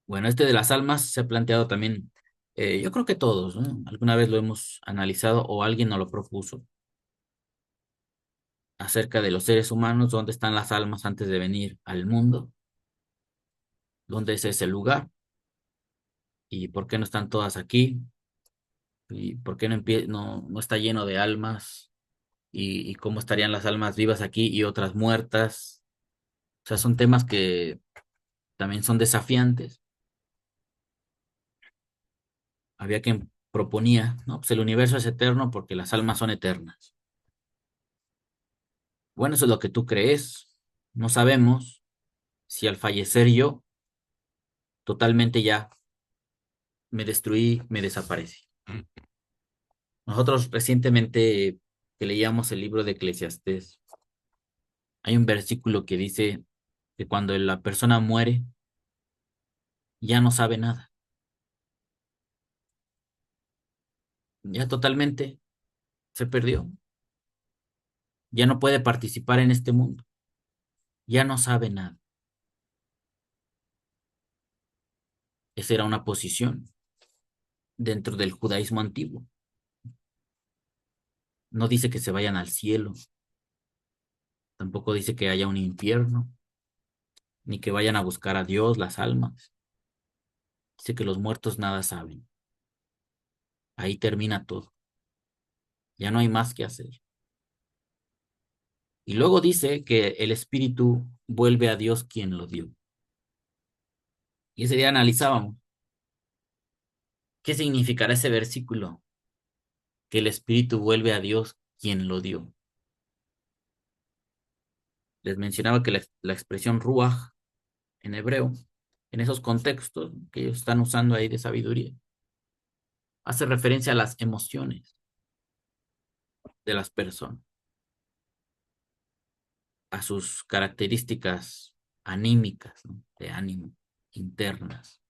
Speaker 1: Bueno, este de las almas se ha planteado también, yo creo que todos, ¿no? Alguna vez lo hemos analizado o alguien nos lo propuso acerca de los seres humanos, dónde están las almas antes de venir al mundo, dónde es ese lugar y por qué no están todas aquí. ¿Y por qué no está lleno de almas? Y cómo estarían las almas vivas aquí y otras muertas? O sea, son temas que también son desafiantes. Había quien proponía, ¿no? Pues el universo es eterno porque las almas son eternas. Bueno, eso es lo que tú crees. No sabemos si al fallecer yo, totalmente ya me destruí, me desaparecí. Nosotros recientemente que leíamos el libro de Eclesiastés, hay un versículo que dice que cuando la persona muere, ya no sabe nada. Ya totalmente se perdió. Ya no puede participar en este mundo. Ya no sabe nada. Esa era una posición dentro del judaísmo antiguo. No dice que se vayan al cielo, tampoco dice que haya un infierno, ni que vayan a buscar a Dios las almas. Dice que los muertos nada saben. Ahí termina todo. Ya no hay más que hacer. Y luego dice que el espíritu vuelve a Dios quien lo dio. Y ese día analizábamos qué significará ese versículo, que el espíritu vuelve a Dios quien lo dio. Les mencionaba que la expresión ruach en hebreo, en esos contextos que ellos están usando ahí de sabiduría, hace referencia a las emociones de las personas, a sus características anímicas, ¿no? De ánimo, internas.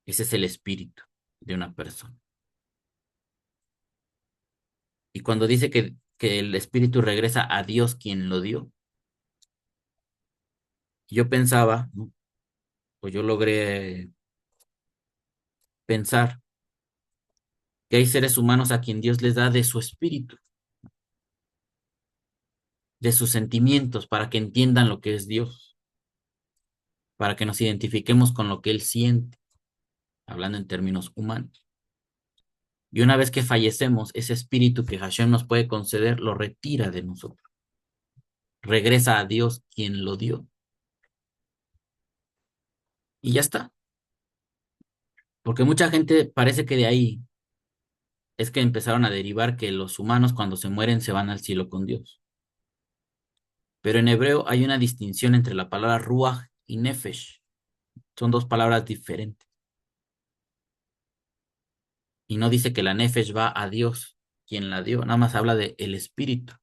Speaker 1: Ese es el espíritu de una persona. Y cuando dice que el espíritu regresa a Dios quien lo dio, yo pensaba, ¿no? O yo logré pensar que hay seres humanos a quien Dios les da de su espíritu, de sus sentimientos, para que entiendan lo que es Dios, para que nos identifiquemos con lo que Él siente, hablando en términos humanos. Y una vez que fallecemos, ese espíritu que Hashem nos puede conceder lo retira de nosotros, regresa a Dios quien lo dio. Y ya está. Porque mucha gente parece que de ahí es que empezaron a derivar que los humanos cuando se mueren se van al cielo con Dios. Pero en hebreo hay una distinción entre la palabra ruach y nefesh. Son dos palabras diferentes. Y no dice que la nefesh va a Dios, quien la dio, nada más habla de el espíritu.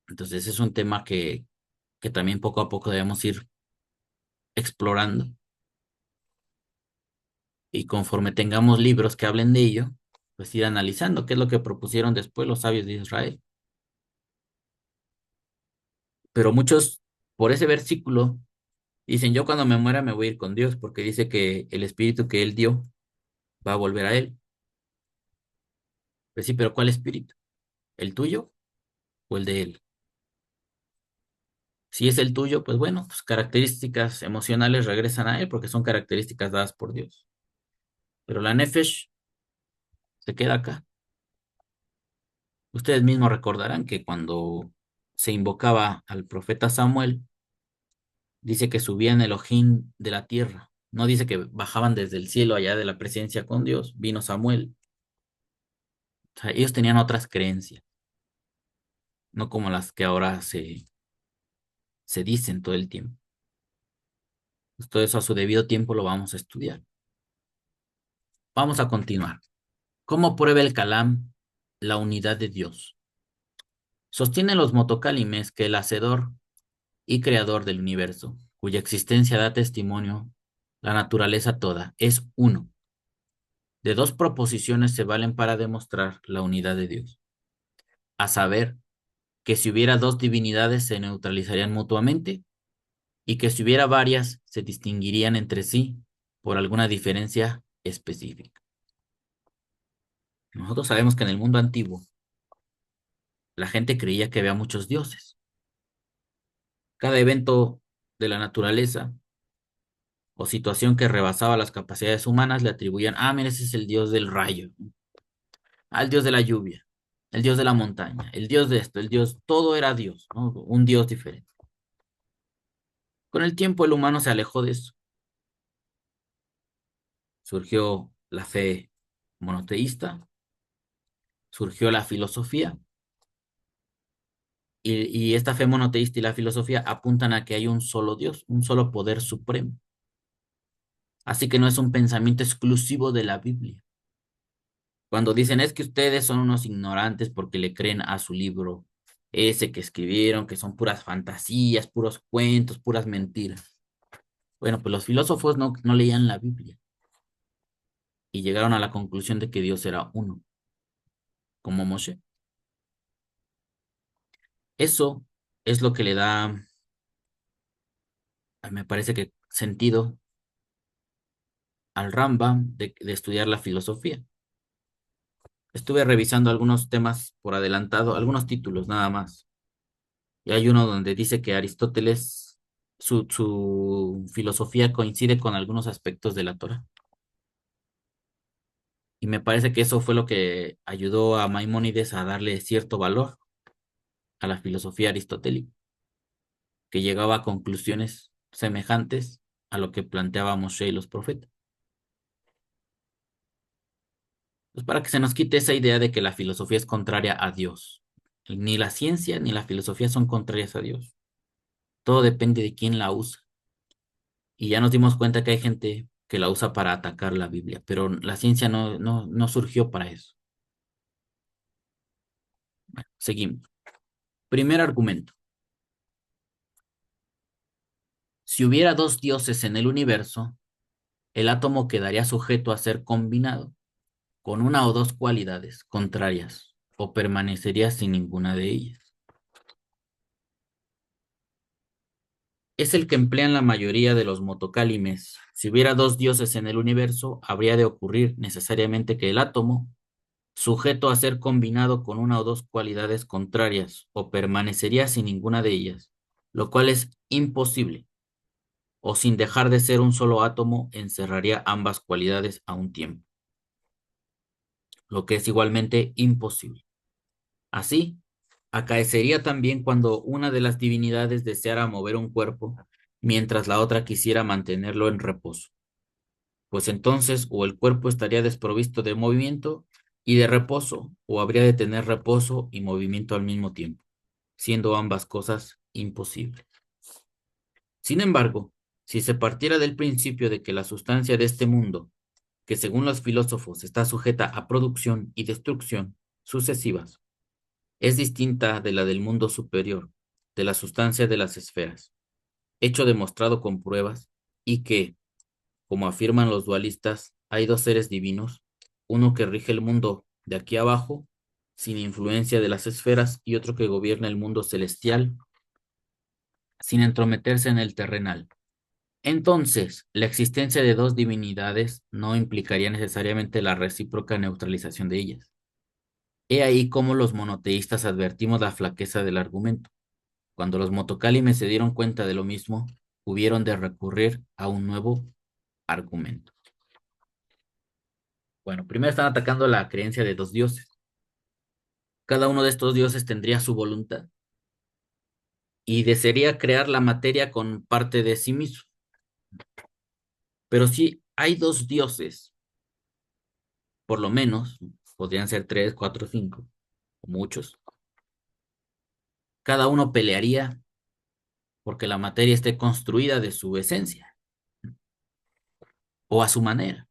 Speaker 1: Entonces es un tema que también poco a poco debemos ir explorando. Y conforme tengamos libros que hablen de ello, pues ir analizando qué es lo que propusieron después los sabios de Israel. Pero muchos, por ese versículo, dicen, yo cuando me muera me voy a ir con Dios, porque dice que el espíritu que Él dio va a volver a Él. Pues sí, pero ¿cuál espíritu? ¿El tuyo o el de Él? Si es el tuyo, pues bueno, pues características emocionales regresan a Él porque son características dadas por Dios. Pero la nefesh se queda acá. Ustedes mismos recordarán que cuando se invocaba al profeta Samuel, dice que subían Elohim de la tierra. No dice que bajaban desde el cielo allá de la presencia con Dios. Vino Samuel. O sea, ellos tenían otras creencias, no como las que ahora se dicen todo el tiempo. Pues todo eso a su debido tiempo lo vamos a estudiar. Vamos a continuar. ¿Cómo prueba el Calam la unidad de Dios? Sostienen los motocálimes que el hacedor y creador del universo, cuya existencia da testimonio la naturaleza toda, es uno. De dos proposiciones se valen para demostrar la unidad de Dios, a saber, que si hubiera dos divinidades se neutralizarían mutuamente y que si hubiera varias se distinguirían entre sí por alguna diferencia específica. Nosotros sabemos que en el mundo antiguo la gente creía que había muchos dioses. Cada evento de la naturaleza o situación que rebasaba las capacidades humanas, le atribuían, mira, ese es el dios del rayo, el dios de la lluvia, el dios de la montaña, el dios de esto, el dios, todo era Dios, ¿no? Un dios diferente. Con el tiempo el humano se alejó de eso. Surgió la fe monoteísta, surgió la filosofía, y esta fe monoteísta y la filosofía apuntan a que hay un solo Dios, un solo poder supremo. Así que no es un pensamiento exclusivo de la Biblia. Cuando dicen es que ustedes son unos ignorantes porque le creen a su libro ese que escribieron, que son puras fantasías, puros cuentos, puras mentiras. Bueno, pues los filósofos no leían la Biblia y llegaron a la conclusión de que Dios era uno, como Moshe. Eso es lo que le da, me parece que sentido al Rambam de estudiar la filosofía. Estuve revisando algunos temas por adelantado, algunos títulos nada más. Y hay uno donde dice que Aristóteles, su filosofía coincide con algunos aspectos de la Torá. Y me parece que eso fue lo que ayudó a Maimónides a darle cierto valor a la filosofía aristotélica, que llegaba a conclusiones semejantes a lo que planteaba Moshe y los profetas. Pues para que se nos quite esa idea de que la filosofía es contraria a Dios. Ni la ciencia ni la filosofía son contrarias a Dios. Todo depende de quién la usa. Y ya nos dimos cuenta que hay gente que la usa para atacar la Biblia, pero la ciencia no surgió para eso. Seguimos. Primer argumento. Si hubiera dos dioses en el universo, el átomo quedaría sujeto a ser combinado con una o dos cualidades contrarias o permanecería sin ninguna de ellas. Es el que emplean la mayoría de los motocálimes. Si hubiera dos dioses en el universo, habría de ocurrir necesariamente que el átomo, sujeto a ser combinado con una o dos cualidades contrarias, o permanecería sin ninguna de ellas, lo cual es imposible, o sin dejar de ser un solo átomo, encerraría ambas cualidades a un tiempo, lo que es igualmente imposible. Así, acaecería también cuando una de las divinidades deseara mover un cuerpo, mientras la otra quisiera mantenerlo en reposo, pues entonces o el cuerpo estaría desprovisto de movimiento y de reposo, o habría de tener reposo y movimiento al mismo tiempo, siendo ambas cosas imposibles. Sin embargo, si se partiera del principio de que la sustancia de este mundo, que según los filósofos está sujeta a producción y destrucción sucesivas, es distinta de la del mundo superior, de la sustancia de las esferas, hecho demostrado con pruebas, y que, como afirman los dualistas, hay dos seres divinos, uno que rige el mundo de aquí abajo, sin influencia de las esferas, y otro que gobierna el mundo celestial, sin entrometerse en el terrenal. Entonces, la existencia de dos divinidades no implicaría necesariamente la recíproca neutralización de ellas. He ahí cómo los monoteístas advertimos la flaqueza del argumento. Cuando los motocálimes se dieron cuenta de lo mismo, hubieron de recurrir a un nuevo argumento. Bueno, primero están atacando la creencia de dos dioses. Cada uno de estos dioses tendría su voluntad y desearía crear la materia con parte de sí mismo. Pero si hay dos dioses, por lo menos, podrían ser tres, cuatro, cinco, o muchos, cada uno pelearía porque la materia esté construida de su esencia o a su manera.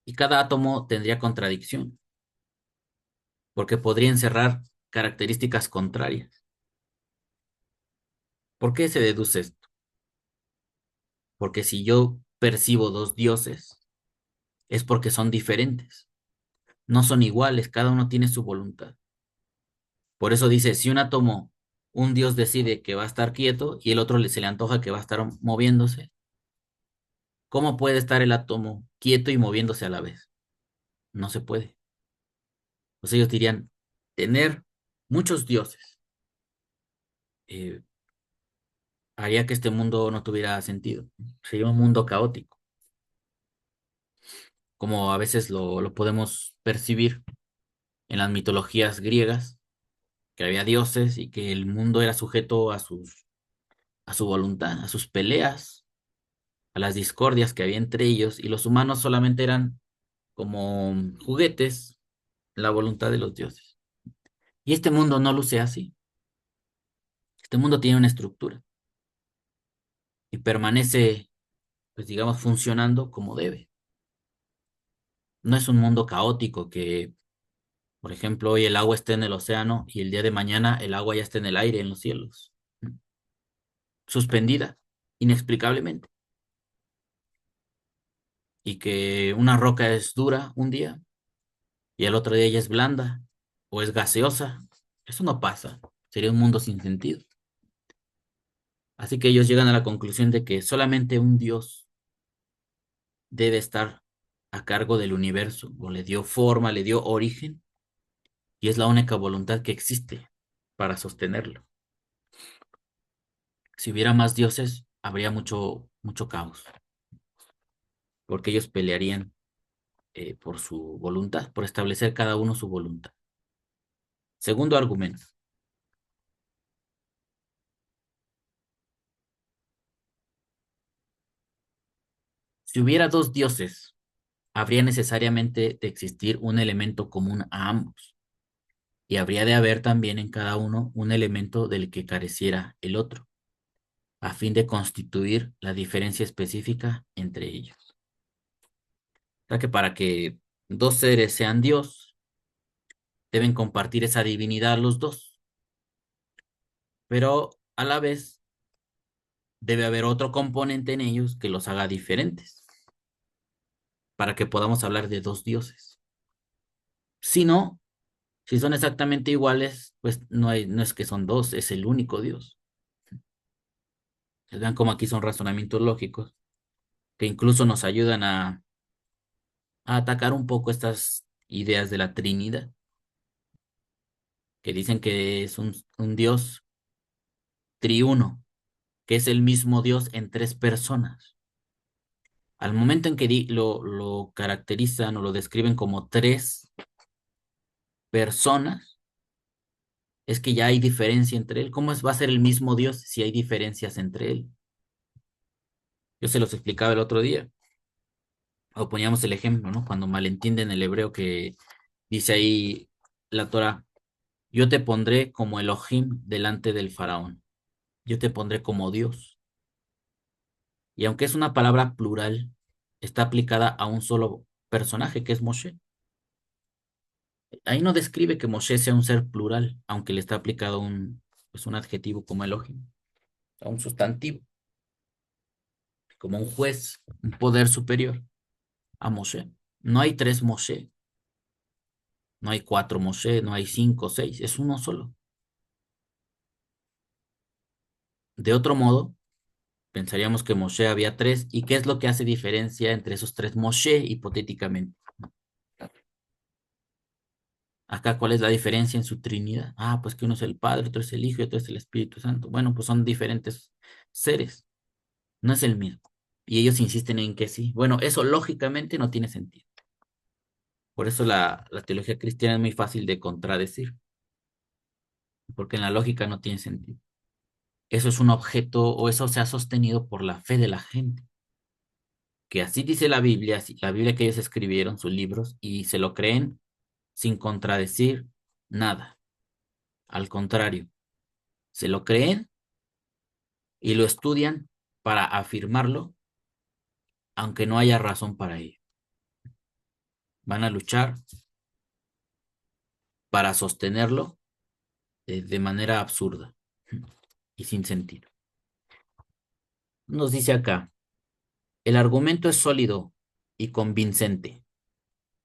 Speaker 1: Y cada átomo tendría contradicción, porque podría encerrar características contrarias. ¿Por qué se deduce esto? Porque si yo percibo dos dioses, es porque son diferentes, no son iguales, cada uno tiene su voluntad. Por eso dice, si un átomo, un dios decide que va a estar quieto y el otro se le antoja que va a estar moviéndose, ¿cómo puede estar el átomo quieto y moviéndose a la vez? No se puede. Pues ellos dirían, tener muchos dioses, eh, haría que este mundo no tuviera sentido. Sería un mundo caótico, como a veces lo podemos percibir en las mitologías griegas, que había dioses y que el mundo era sujeto a su voluntad, a sus peleas, a las discordias que había entre ellos, y los humanos solamente eran como juguetes, la voluntad de los dioses. Y este mundo no luce así. Este mundo tiene una estructura y permanece, pues digamos, funcionando como debe. No es un mundo caótico que, por ejemplo, hoy el agua esté en el océano y el día de mañana el agua ya esté en el aire, en los cielos, suspendida, inexplicablemente. Y que una roca es dura un día y el otro día ya es blanda o es gaseosa. Eso no pasa. Sería un mundo sin sentido. Así que ellos llegan a la conclusión de que solamente un Dios debe estar a cargo del universo, o le dio forma, le dio origen, y es la única voluntad que existe para sostenerlo. Si hubiera más dioses, habría mucho caos, porque ellos pelearían por su voluntad, por establecer cada uno su voluntad. Segundo argumento, si hubiera dos dioses, habría necesariamente de existir un elemento común a ambos, y habría de haber también en cada uno un elemento del que careciera el otro, a fin de constituir la diferencia específica entre ellos. O sea que para que dos seres sean Dios, deben compartir esa divinidad los dos, pero a la vez debe haber otro componente en ellos que los haga diferentes, para que podamos hablar de dos dioses. Si no, si son exactamente iguales, pues no es que son dos, es el único Dios. Vean cómo aquí son razonamientos lógicos que incluso nos ayudan a atacar un poco estas ideas de la Trinidad, que dicen que es un Dios triuno, que es el mismo Dios en tres personas. Al momento en que lo caracterizan o lo describen como tres personas, es que ya hay diferencia entre él. ¿Cómo va a ser el mismo Dios si hay diferencias entre él? Yo se los explicaba el otro día, o poníamos el ejemplo, ¿no? Cuando malentienden el hebreo que dice ahí la Torah, yo te pondré como Elohim delante del faraón, yo te pondré como Dios. Y aunque es una palabra plural, está aplicada a un solo personaje, que es Moshe. Ahí no describe que Moshe sea un ser plural, aunque le está aplicado pues un adjetivo como Elohim, a un sustantivo, como un juez, un poder superior a Moshe. No hay tres Moshe, no hay cuatro Moshe, no hay cinco, seis, es uno solo. De otro modo, pensaríamos que Moshe había tres, ¿y qué es lo que hace diferencia entre esos tres Moshe hipotéticamente? Acá, ¿cuál es la diferencia en su Trinidad? Ah, pues que uno es el Padre, otro es el Hijo y otro es el Espíritu Santo. Bueno, pues son diferentes seres, no es el mismo. Y ellos insisten en que sí. Bueno, eso lógicamente no tiene sentido. Por eso la teología cristiana es muy fácil de contradecir, porque en la lógica no tiene sentido. Eso es un objeto o eso se ha sostenido por la fe de la gente, que así dice la Biblia, la Biblia que ellos escribieron, sus libros, y se lo creen sin contradecir nada. Al contrario, se lo creen y lo estudian para afirmarlo, aunque no haya razón para ello. Van a luchar para sostenerlo de manera absurda y sin sentido. Nos dice acá, el argumento es sólido y convincente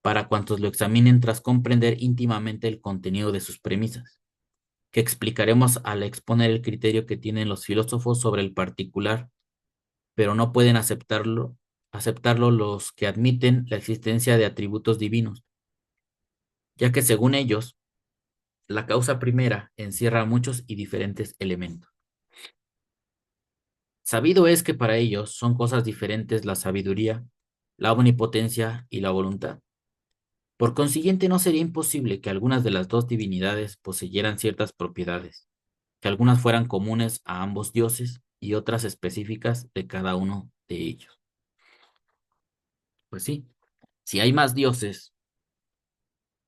Speaker 1: para cuantos lo examinen tras comprender íntimamente el contenido de sus premisas, que explicaremos al exponer el criterio que tienen los filósofos sobre el particular, pero no pueden aceptarlo los que admiten la existencia de atributos divinos, ya que según ellos, la causa primera encierra muchos y diferentes elementos. Sabido es que para ellos son cosas diferentes la sabiduría, la omnipotencia y la voluntad. Por consiguiente, no sería imposible que algunas de las dos divinidades poseyeran ciertas propiedades, que algunas fueran comunes a ambos dioses y otras específicas de cada uno de ellos. Pues sí, si hay más dioses,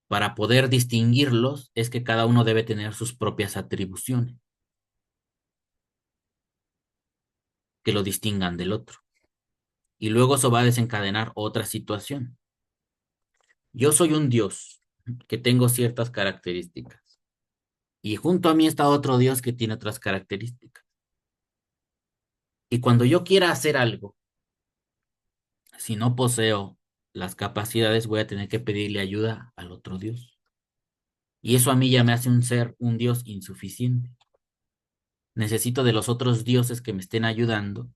Speaker 1: para poder distinguirlos es que cada uno debe tener sus propias atribuciones que lo distingan del otro. Y luego eso va a desencadenar otra situación. Yo soy un dios que tengo ciertas características y junto a mí está otro dios que tiene otras características. Y cuando yo quiera hacer algo, si no poseo las capacidades, voy a tener que pedirle ayuda al otro dios. Y eso a mí ya me hace un ser, un dios insuficiente. Necesito de los otros dioses que me estén ayudando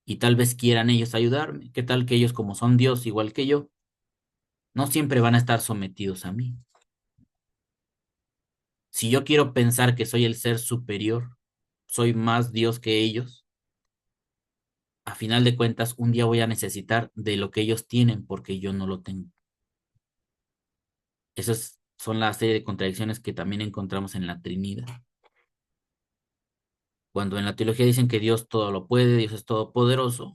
Speaker 1: y tal vez quieran ellos ayudarme. ¿Qué tal que ellos, como son Dios igual que yo, no siempre van a estar sometidos a mí? Si yo quiero pensar que soy el ser superior, soy más Dios que ellos, a final de cuentas, un día voy a necesitar de lo que ellos tienen porque yo no lo tengo. Esas son la serie de contradicciones que también encontramos en la Trinidad. Cuando en la teología dicen que Dios todo lo puede, Dios es todopoderoso,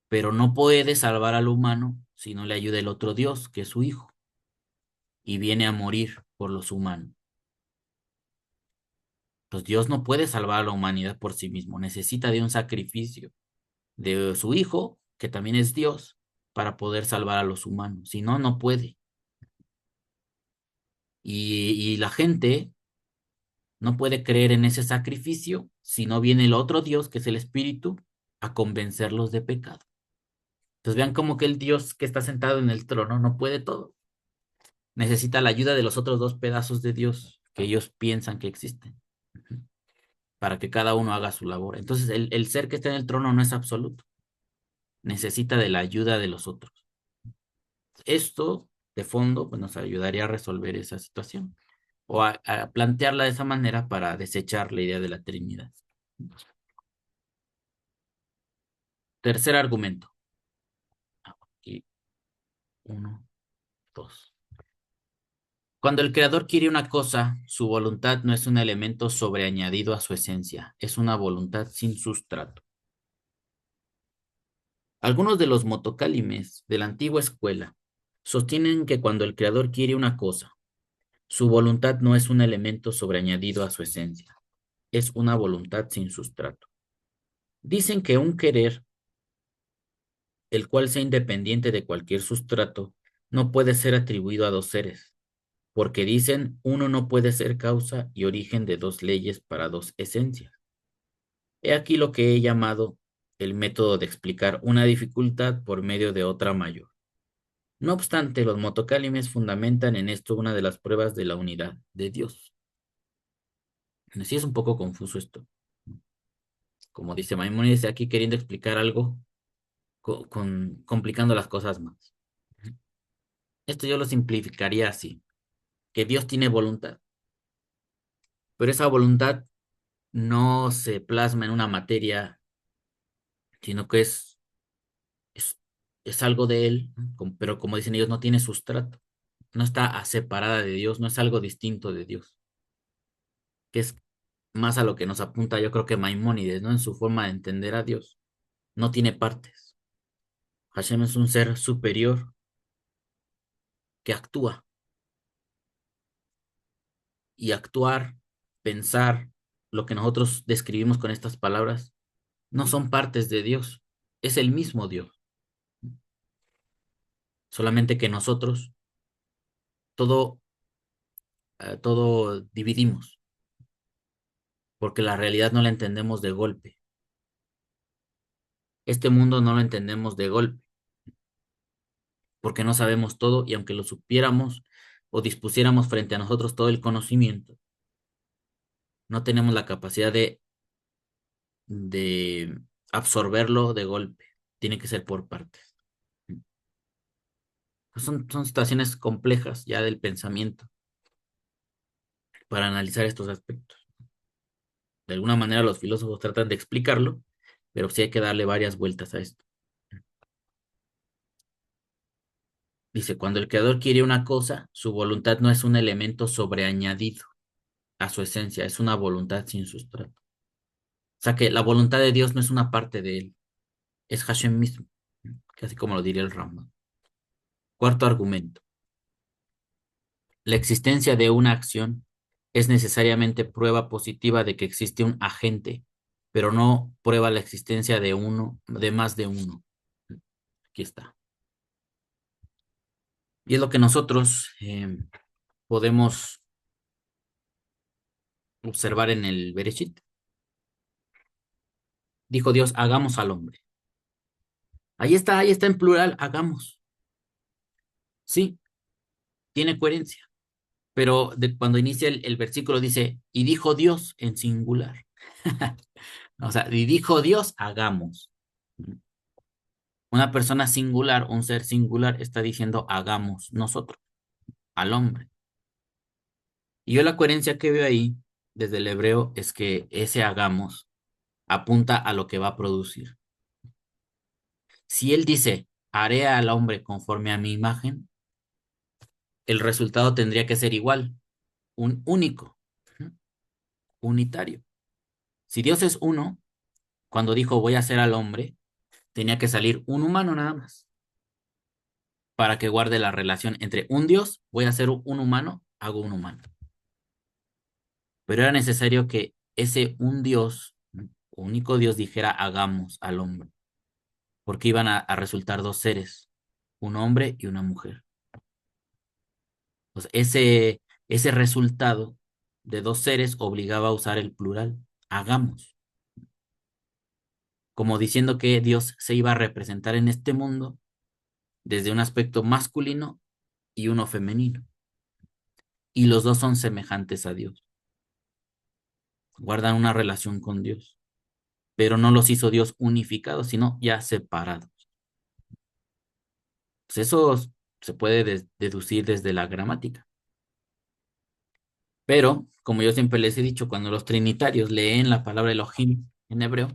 Speaker 1: pero no puede salvar al humano si no le ayuda el otro Dios, que es su Hijo, y viene a morir por los humanos. Pues Dios no puede salvar a la humanidad por sí mismo, necesita de un sacrificio de su Hijo, que también es Dios, para poder salvar a los humanos. Si no, no puede. Y la gente no puede creer en ese sacrificio si no viene el otro Dios, que es el Espíritu, a convencerlos de pecado. Entonces vean como que el Dios que está sentado en el trono no puede todo. Necesita la ayuda de los otros dos pedazos de Dios que ellos piensan que existen, para que cada uno haga su labor. Entonces el ser que está en el trono no es absoluto, necesita de la ayuda de los otros. Esto, de fondo, pues nos ayudaría a resolver esa situación o a plantearla de esa manera para desechar la idea de la Trinidad. Tercer argumento. Aquí, uno, dos. Cuando el creador quiere una cosa, su voluntad no es un elemento sobreañadido a su esencia, es una voluntad sin sustrato. Algunos de los motocálimes de la antigua escuela sostienen que cuando el creador quiere una cosa, su voluntad no es un elemento sobreañadido a su esencia, es una voluntad sin sustrato. Dicen que un querer, el cual sea independiente de cualquier sustrato, no puede ser atribuido a dos seres, porque dicen uno no puede ser causa y origen de dos leyes para dos esencias. He aquí lo que he llamado el método de explicar una dificultad por medio de otra mayor. No obstante, los motocálimes fundamentan en esto una de las pruebas de la unidad de Dios. Sí es un poco confuso esto. Como dice Maimónides, aquí queriendo explicar algo complicando las cosas más. Esto yo lo simplificaría así, que Dios tiene voluntad, pero esa voluntad no se plasma en una materia, sino que es, es algo de Él, ¿no? Pero como dicen ellos, no tiene sustrato, no está separada de Dios, no es algo distinto de Dios, que es más a lo que nos apunta yo creo que Maimónides, ¿no? En su forma de entender a Dios, no tiene partes. Hashem es un ser superior que actúa y actuar, pensar, lo que nosotros describimos con estas palabras, no son partes de Dios, es el mismo Dios, solamente que nosotros todo, todo dividimos, porque la realidad no la entendemos de golpe. Este mundo no lo entendemos de golpe, porque no sabemos todo y aunque lo supiéramos o dispusiéramos frente a nosotros todo el conocimiento, no tenemos la capacidad de absorberlo de golpe. Tiene que ser por partes. Pues son situaciones complejas ya del pensamiento para analizar estos aspectos. De alguna manera los filósofos tratan de explicarlo, pero sí hay que darle varias vueltas a esto. Dice, cuando el creador quiere una cosa, su voluntad no es un elemento sobreañadido a su esencia, es una voluntad sin sustrato. O sea que la voluntad de Dios no es una parte de él, es Hashem mismo, casi como lo diría el Rambam. Cuarto argumento. La existencia de una acción es necesariamente prueba positiva de que existe un agente, pero no prueba la existencia de uno, de más de uno. Aquí está. Y es lo que nosotros podemos observar en el Bereshit. Dijo Dios, hagamos al hombre. Ahí está en plural, hagamos. Sí, tiene coherencia. Pero cuando inicia el versículo dice, y dijo Dios en singular. O sea, y dijo Dios, hagamos. Una persona singular, un ser singular, está diciendo hagamos nosotros, al hombre. Y yo la coherencia que veo ahí, desde el hebreo, es que ese hagamos apunta a lo que va a producir. Si él dice, haré al hombre conforme a mi imagen, el resultado tendría que ser igual, un único, unitario. Si Dios es uno, cuando dijo voy a hacer al hombre, tenía que salir un humano nada más, para que guarde la relación entre un Dios, voy a hacer un humano, hago un humano. Pero era necesario que ese un Dios, único Dios, dijera hagamos al hombre, porque iban a resultar dos seres, un hombre y una mujer. Pues ese resultado de dos seres obligaba a usar el plural, hagamos, como diciendo que Dios se iba a representar en este mundo desde un aspecto masculino y uno femenino. Y los dos son semejantes a Dios, guardan una relación con Dios, pero no los hizo Dios unificados, sino ya separados. Pues eso se puede deducir desde la gramática. Pero, como yo siempre les he dicho, cuando los trinitarios leen la palabra Elohim en hebreo,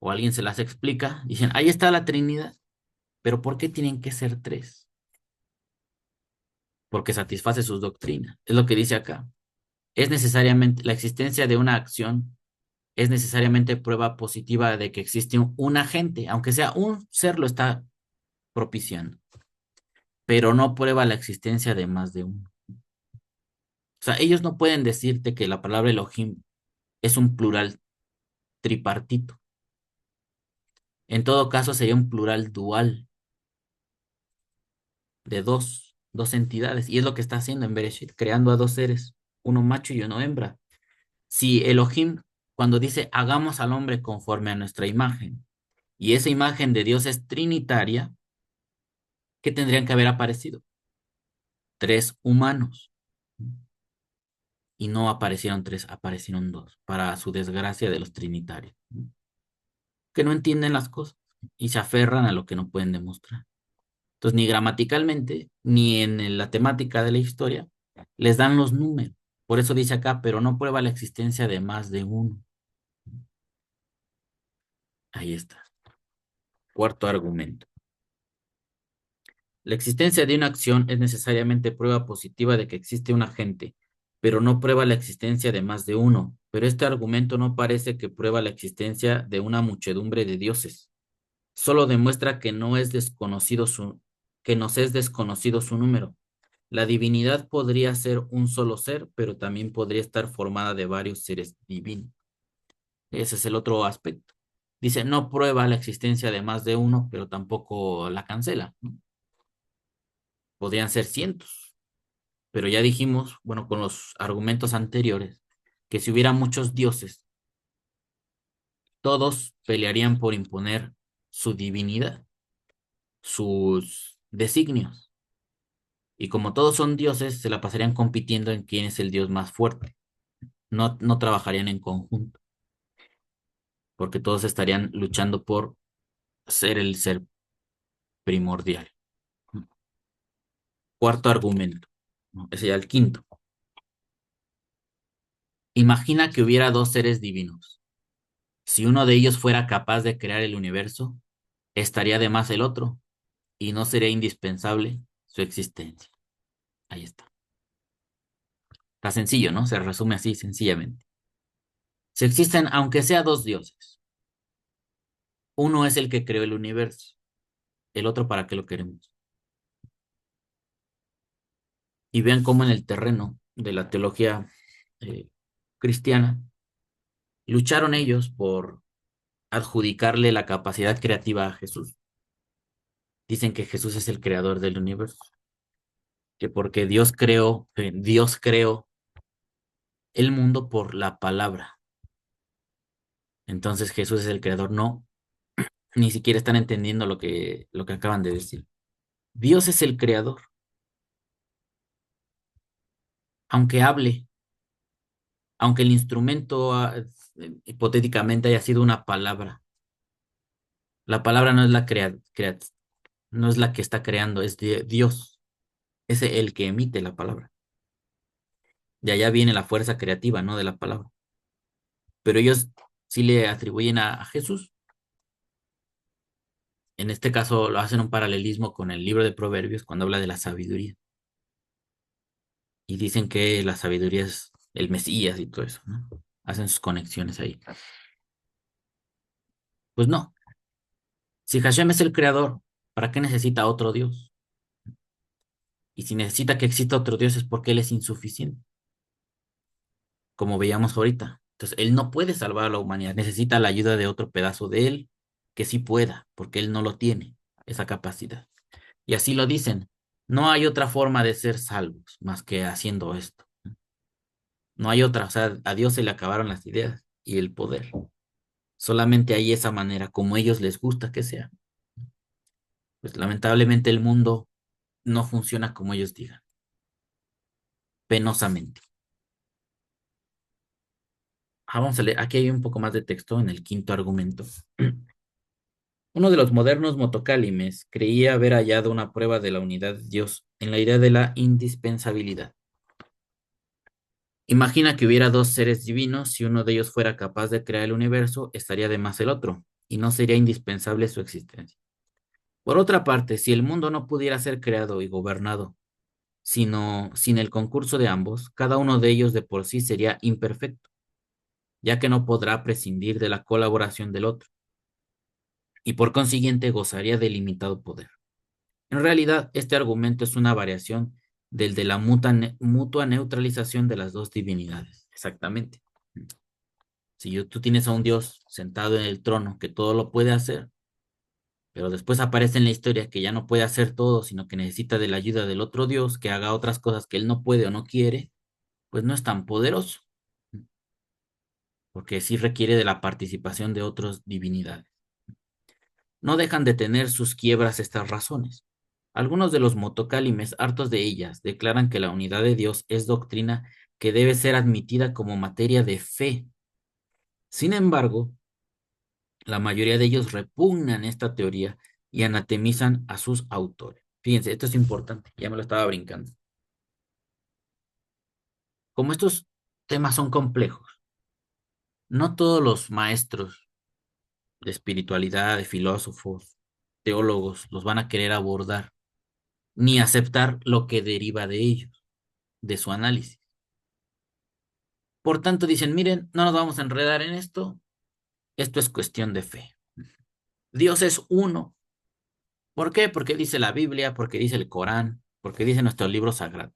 Speaker 1: o alguien se las explica, dicen, ahí está la Trinidad, pero ¿por qué tienen que ser tres? Porque satisface sus doctrinas. Es lo que dice acá. Es necesariamente, la existencia de una acción es necesariamente prueba positiva de que existe un agente, aunque sea un ser lo está propiciando, pero no prueba la existencia de más de uno. O sea, ellos no pueden decirte que la palabra Elohim es un plural tripartito. En todo caso, sería un plural dual de dos entidades. Y es lo que está haciendo en Bereshit, creando a dos seres, uno macho y uno hembra. Si Elohim, cuando dice hagamos al hombre conforme a nuestra imagen, y esa imagen de Dios es trinitaria, ¿qué tendrían que haber aparecido? Tres humanos. Y no aparecieron tres, aparecieron dos, para su desgracia de los trinitarios, que no entienden las cosas y se aferran a lo que no pueden demostrar. Entonces, ni gramaticalmente, ni en la temática de la historia, les dan los números. Por eso dice acá, pero no prueba la existencia de más de uno. Ahí está. Cuarto argumento. La existencia de una acción es necesariamente prueba positiva de que existe un agente, pero no prueba la existencia de más de uno. Pero este argumento no parece que prueba la existencia de una muchedumbre de dioses. Solo demuestra que nos es desconocido su número. La divinidad podría ser un solo ser, pero también podría estar formada de varios seres divinos. Ese es el otro aspecto. Dice, no prueba la existencia de más de uno, pero tampoco la cancela, ¿no? Podrían ser cientos, pero ya dijimos, bueno, con los argumentos anteriores, que si hubiera muchos dioses, todos pelearían por imponer su divinidad, sus designios. Y como todos son dioses, se la pasarían compitiendo en quién es el dios más fuerte. No trabajarían en conjunto, porque todos estarían luchando por ser el ser primordial. Cuarto argumento, ¿no? Ese ya el quinto. Imagina que hubiera dos seres divinos. Si uno de ellos fuera capaz de crear el universo, estaría de más el otro y no sería indispensable su existencia. Ahí está. Está sencillo, ¿no? Se resume así sencillamente. Si existen, aunque sea dos dioses, uno es el que creó el universo, el otro para qué lo queremos. Y vean cómo en el terreno de la teología eh, cristiana lucharon ellos por adjudicarle la capacidad creativa a Jesús. Dicen que Jesús es el creador del universo, que porque Dios creó el mundo por la palabra. Entonces Jesús es el creador. No, ni siquiera están entendiendo lo que acaban de decir. Dios es el creador, aunque hable, aunque el instrumento hipotéticamente haya sido una palabra. La palabra no es no es la que está creando, es Dios. Es el que emite la palabra. De allá viene la fuerza creativa, ¿no? De la palabra. Pero ellos sí le atribuyen a Jesús. En este caso lo hacen un paralelismo con el libro de Proverbios cuando habla de la sabiduría. Y dicen que la sabiduría es el Mesías y todo eso, ¿no? Hacen sus conexiones ahí. Pues no. Si Hashem es el creador, ¿para qué necesita otro Dios? Y si necesita que exista otro Dios es porque Él es insuficiente, como veíamos ahorita. Entonces, Él no puede salvar a la humanidad, necesita la ayuda de otro pedazo de Él que sí pueda, porque Él no lo tiene, esa capacidad. Y así lo dicen, no hay otra forma de ser salvos más que haciendo esto. No hay otra, o sea, a Dios se le acabaron las ideas y el poder. Solamente hay esa manera, como a ellos les gusta que sea. Pues lamentablemente el mundo no funciona como ellos digan, penosamente. Vamos a leer, aquí hay un poco más de texto en el quinto argumento. Uno de los modernos motocálimes creía haber hallado una prueba de la unidad de Dios en la idea de la indispensabilidad. Imagina que hubiera dos seres divinos, si uno de ellos fuera capaz de crear el universo, estaría de más el otro, y no sería indispensable su existencia. Por otra parte, si el mundo no pudiera ser creado y gobernado, sino sin el concurso de ambos, cada uno de ellos de por sí sería imperfecto, ya que no podrá prescindir de la colaboración del otro, y por consiguiente gozaría de limitado poder. En realidad, este argumento es una variación del de la mutua neutralización de las dos divinidades. Exactamente. Si tú tienes a un Dios sentado en el trono que todo lo puede hacer, pero después aparece en la historia que ya no puede hacer todo, sino que necesita de la ayuda del otro Dios que haga otras cosas que él no puede o no quiere, pues no es tan poderoso, porque sí requiere de la participación de otras divinidades. No dejan de tener sus quiebras estas razones. Algunos de los motocálimes, hartos de ellas, declaran que la unidad de Dios es doctrina que debe ser admitida como materia de fe. Sin embargo, la mayoría de ellos repugnan esta teoría y anatemizan a sus autores. Fíjense, esto es importante, ya me lo estaba brincando. Como estos temas son complejos, no todos los maestros de espiritualidad, de filósofos, teólogos, los van a querer abordar, ni aceptar lo que deriva de ellos, de su análisis. Por tanto, dicen, miren, no nos vamos a enredar en esto es cuestión de fe. Dios es uno. ¿Por qué? Porque dice la Biblia, porque dice el Corán, porque dice nuestro libro sagrado.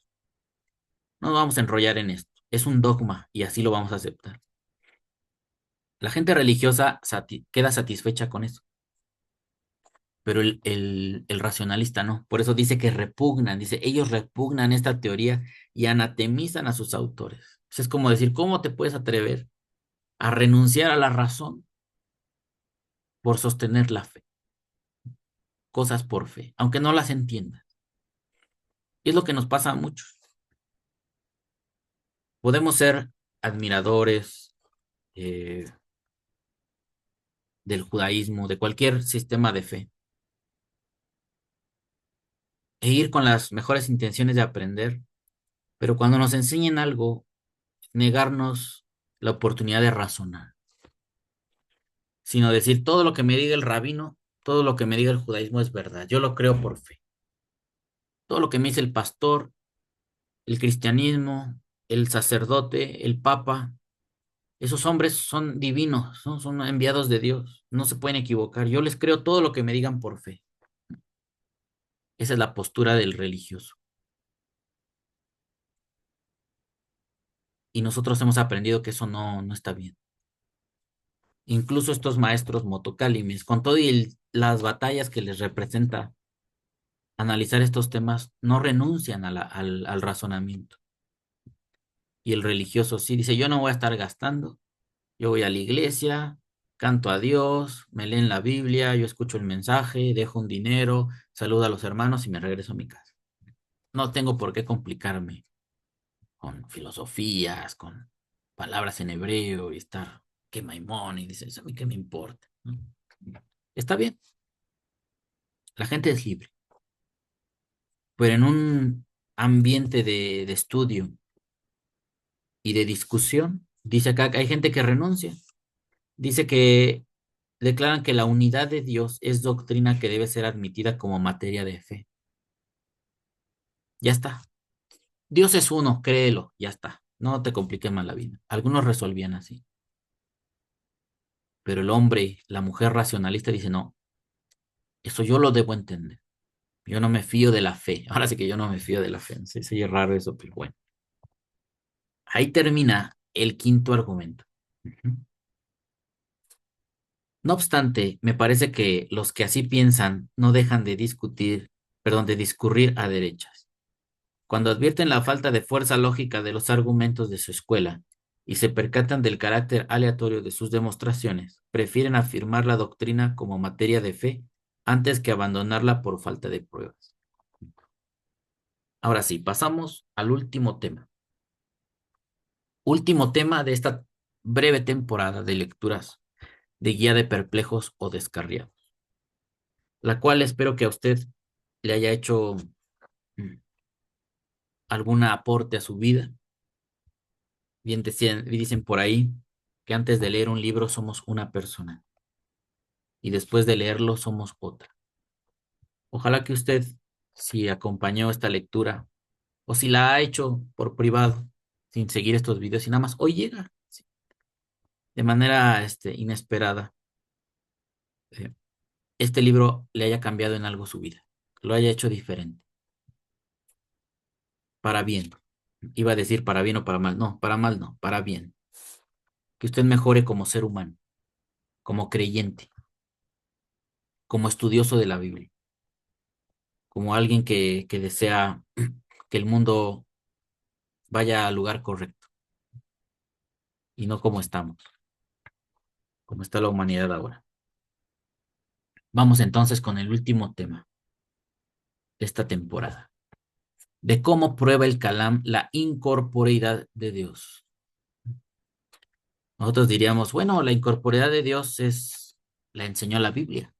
Speaker 1: No nos vamos a enrollar en esto. Es un dogma y así lo vamos a aceptar. La gente religiosa queda satisfecha con eso, pero el racionalista no. Por eso dice que repugnan, dice, ellos repugnan esta teoría y anatemizan a sus autores. Es como decir, ¿cómo te puedes atrever a renunciar a la razón por sostener la fe? Cosas por fe, aunque no las entiendan. Y es lo que nos pasa a muchos. Podemos ser admiradores eh, del judaísmo, de cualquier sistema de fe, e ir con las mejores intenciones de aprender, pero cuando nos enseñen algo, negarnos la oportunidad de razonar, sino decir todo lo que me diga el rabino, todo lo que me diga el judaísmo es verdad. Yo lo creo por fe. Todo lo que me dice el pastor, el cristianismo, el sacerdote, el papa, esos hombres son divinos, son enviados de Dios, no se pueden equivocar. Yo les creo todo lo que me digan por fe. Esa es la postura del religioso. Y nosotros hemos aprendido que eso no está bien. Incluso estos maestros motocálimes, con todo y las batallas que les representa analizar estos temas, no renuncian al razonamiento. Y el religioso sí dice, yo no voy a estar gastando, yo voy a la iglesia, canto a Dios, me leen la Biblia, yo escucho el mensaje, dejo un dinero, saludo a los hermanos y me regreso a mi casa. No tengo por qué complicarme con filosofías, con palabras en hebreo y estar que Maimón y dices, a mí qué me importa, ¿no? Está bien, la gente es libre, pero en un ambiente de estudio y de discusión, dice acá que hay gente que renuncia, dice que declaran que la unidad de Dios es doctrina que debe ser admitida como materia de fe. Ya está. Dios es uno, créelo, ya está. No te compliques más la vida. Algunos resolvían así, pero el hombre, la mujer racionalista dice, no, eso yo lo debo entender. Yo no me fío de la fe. Ahora sí que yo no me fío de la fe. Sí, sí, es raro eso, pero bueno. Ahí termina el quinto argumento. Ujú. No obstante, me parece que los que así piensan no dejan de discutir, perdón, de discurrir a derechas. Cuando advierten la falta de fuerza lógica de los argumentos de su escuela y se percatan del carácter aleatorio de sus demostraciones, prefieren afirmar la doctrina como materia de fe antes que abandonarla por falta de pruebas. Ahora sí, pasamos al último tema. Último tema de esta breve temporada de lecturas de Guía de Perplejos o Descarriados, la cual espero que a usted le haya hecho mm, algún aporte a su vida. Bien dicen por ahí que antes de leer un libro somos una persona y después de leerlo somos otra. Ojalá que usted, si acompañó esta lectura o si la ha hecho por privado, sin seguir estos videos y nada más, hoy llega sí, de manera inesperada, eh, este libro le haya cambiado en algo su vida, lo haya hecho diferente, para bien. Iba a decir para bien o para mal, no, para mal no, para bien. Que usted mejore como ser humano, como creyente, como estudioso de la Biblia, como alguien que desea que el mundo vaya al lugar correcto y no como estamos, como está la humanidad ahora. Vamos entonces con el último tema de esta temporada, de cómo prueba el Calam la incorporeidad de Dios. Nosotros diríamos, bueno, la incorporeidad de Dios la enseñó la Biblia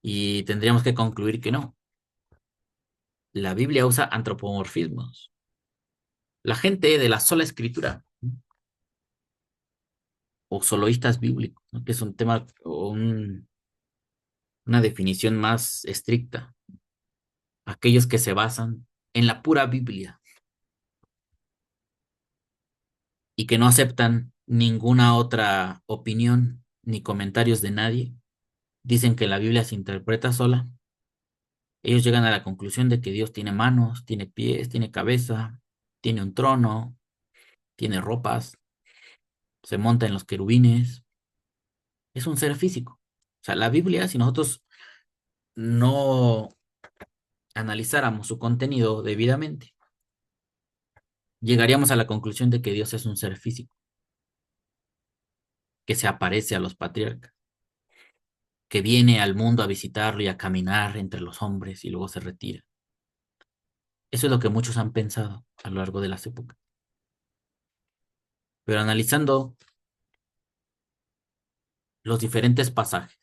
Speaker 1: y tendríamos que concluir que no. La Biblia usa antropomorfismos. La gente de la sola escritura o soloístas bíblicos, ¿no? Que es un tema o una definición más estricta. Aquellos que se basan en la pura Biblia y que no aceptan ninguna otra opinión ni comentarios de nadie, dicen que la Biblia se interpreta sola. Ellos llegan a la conclusión de que Dios tiene manos, tiene pies, tiene cabeza, tiene un trono, tiene ropas, se monta en los querubines. Es un ser físico. O sea, la Biblia, si nosotros no analizáramos su contenido debidamente, llegaríamos a la conclusión de que Dios es un ser físico, que se aparece a los patriarcas, que viene al mundo a visitarlo y a caminar entre los hombres y luego se retira. Eso es lo que muchos han pensado a lo largo de las épocas. Pero analizando los diferentes pasajes,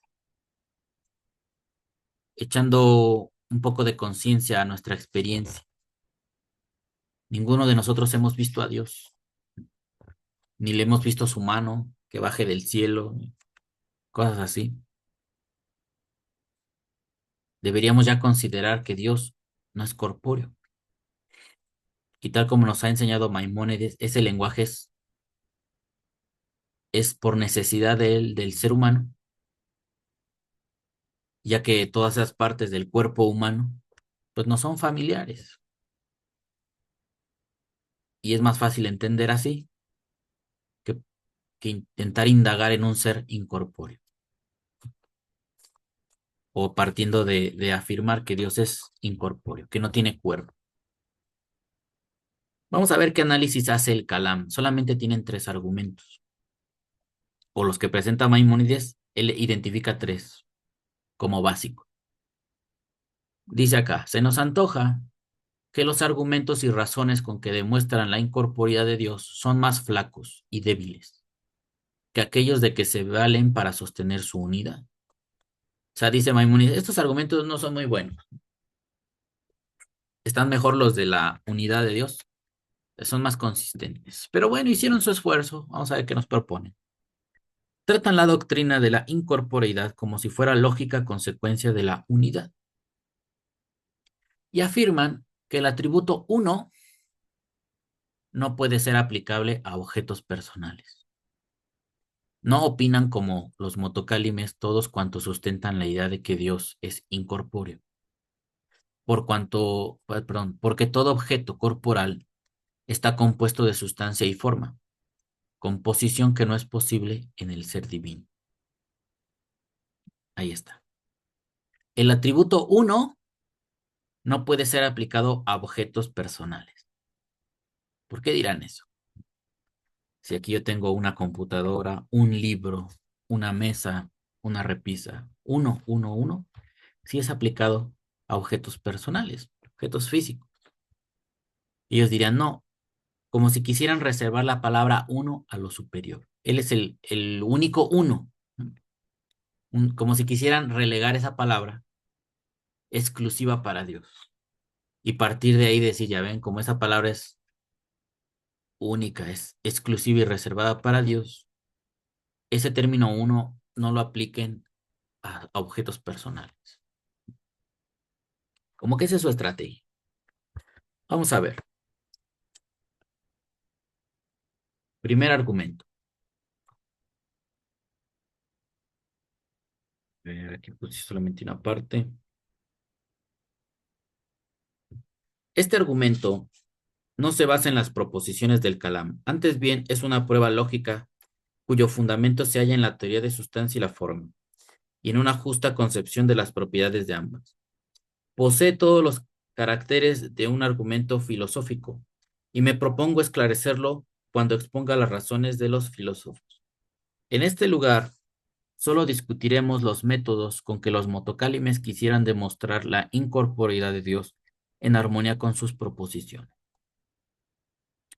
Speaker 1: echando un poco de conciencia a nuestra experiencia, ninguno de nosotros hemos visto a Dios. ni le hemos visto su mano que baje del cielo, cosas así. Deberíamos ya considerar que Dios no es corpóreo. Y tal como nos ha enseñado Maimónides, ese lenguaje es por necesidad del ser humano, ya que todas esas partes del cuerpo humano, pues no son familiares. Y es más fácil entender así que, que intentar indagar en un ser incorpóreo, o partiendo de afirmar que Dios es incorpóreo, que no tiene cuerpo. Vamos a ver qué análisis hace el Kalam. Solamente tienen tres argumentos, o los que presenta Maimónides, él identifica tres como básico. Dice acá, se nos antoja que los argumentos y razones con que demuestran la incorporeidad de Dios son más flacos y débiles que aquellos de que se valen para sostener su unidad. O sea, dice Maimónides, estos argumentos no son muy buenos. Están mejor los de la unidad de Dios, son más consistentes. Pero bueno, hicieron su esfuerzo. Vamos a ver qué nos proponen. Tratan la doctrina de la incorporeidad como si fuera lógica consecuencia de la unidad y afirman que el atributo uno no puede ser aplicable a objetos personales. No opinan como los motocálimes todos cuantos sustentan la idea de que Dios es incorpóreo, porque todo objeto corporal está compuesto de sustancia y forma, composición que no es posible en el ser divino. Ahí está. El atributo uno no puede ser aplicado a objetos personales. ¿Por qué dirán eso? Si aquí yo tengo una computadora, un libro, una mesa, una repisa, uno, sí es aplicado a objetos personales, objetos físicos. Ellos dirían no, como si quisieran reservar la palabra uno a lo superior. Él es el único uno, como si quisieran relegar esa palabra exclusiva para Dios. Y partir de ahí decir, ya ven, como esa palabra es única, es exclusiva y reservada para Dios, ese término uno no lo apliquen a objetos personales. Como que esa es su estrategia. Vamos a ver. Primer argumento. A ver, aquí puse solamente una parte. Este argumento no se basa en las proposiciones del Kalam. Antes bien, es una prueba lógica cuyo fundamento se halla en la teoría de sustancia y la forma, y en una justa concepción de las propiedades de ambas. Posee todos los caracteres de un argumento filosófico, y me propongo esclarecerlo cuando exponga las razones de los filósofos. En este lugar, solo discutiremos los métodos con que los motocálimes quisieran demostrar la incorporeidad de Dios en armonía con sus proposiciones.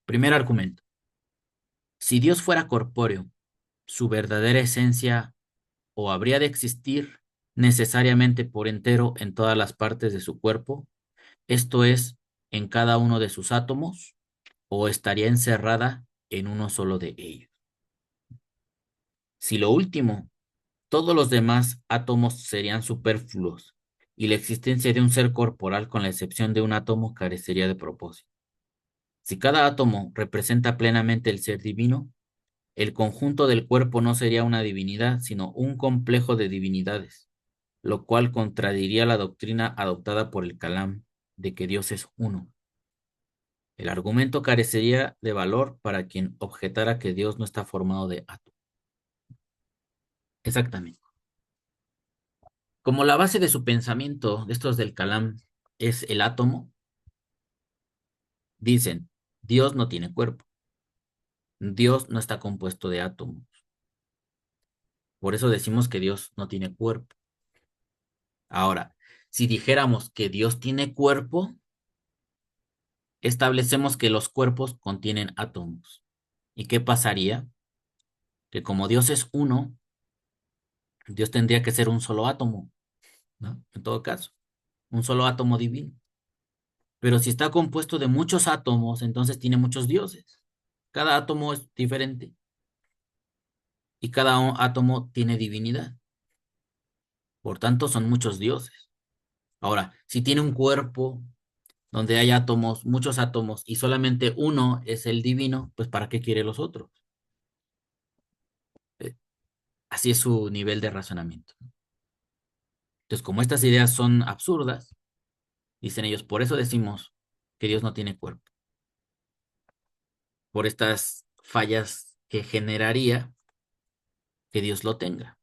Speaker 1: Primer argumento. Si Dios fuera corpóreo, su verdadera esencia o habría de existir necesariamente por entero en todas las partes de su cuerpo, esto es, en cada uno de sus átomos, o estaría encerrada en uno solo de ellos. Si lo último, todos los demás átomos serían superfluos y la existencia de un ser corporal con la excepción de un átomo carecería de propósito. Si cada átomo representa plenamente el ser divino, el conjunto del cuerpo no sería una divinidad, sino un complejo de divinidades, lo cual contradiría la doctrina adoptada por el Kalam de que Dios es uno. El argumento carecería de valor para quien objetara que Dios no está formado de átomos. Exactamente. Como la base de su pensamiento, de estos del Kalam, es el átomo, dicen, Dios no tiene cuerpo, Dios no está compuesto de átomos. Por eso decimos que Dios no tiene cuerpo. Ahora, si dijéramos que Dios tiene cuerpo, establecemos que los cuerpos contienen átomos. ¿Y qué pasaría? Que como Dios es uno, Dios tendría que ser un solo átomo, ¿no? En todo caso, un solo átomo divino. Pero si está compuesto de muchos átomos, entonces tiene muchos dioses. Cada átomo es diferente y cada átomo tiene divinidad. Por tanto, son muchos dioses. Ahora, si tiene un cuerpo donde hay átomos, muchos átomos, y solamente uno es el divino, pues ¿para qué quiere los otros? Eh, Así es su nivel de razonamiento. Entonces, como estas ideas son absurdas, dicen ellos, por eso decimos que Dios no tiene cuerpo, por estas fallas que generaría que Dios lo tenga.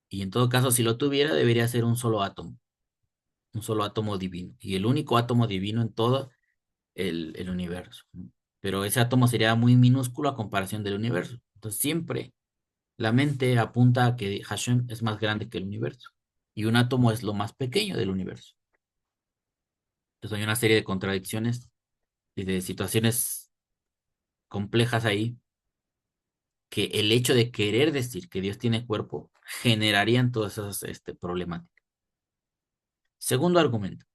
Speaker 1: Y en todo caso, si lo tuviera, debería ser un solo átomo divino, y el único átomo divino en todo el universo. Pero ese átomo sería muy minúsculo a comparación del universo. Entonces, siempre la mente apunta a que Hashem es más grande que el universo, y un átomo es lo más pequeño del universo. Entonces, hay una serie de contradicciones y de situaciones complejas ahí que el hecho de querer decir que Dios tiene cuerpo generarían todas esas problemáticas. Segundo argumento,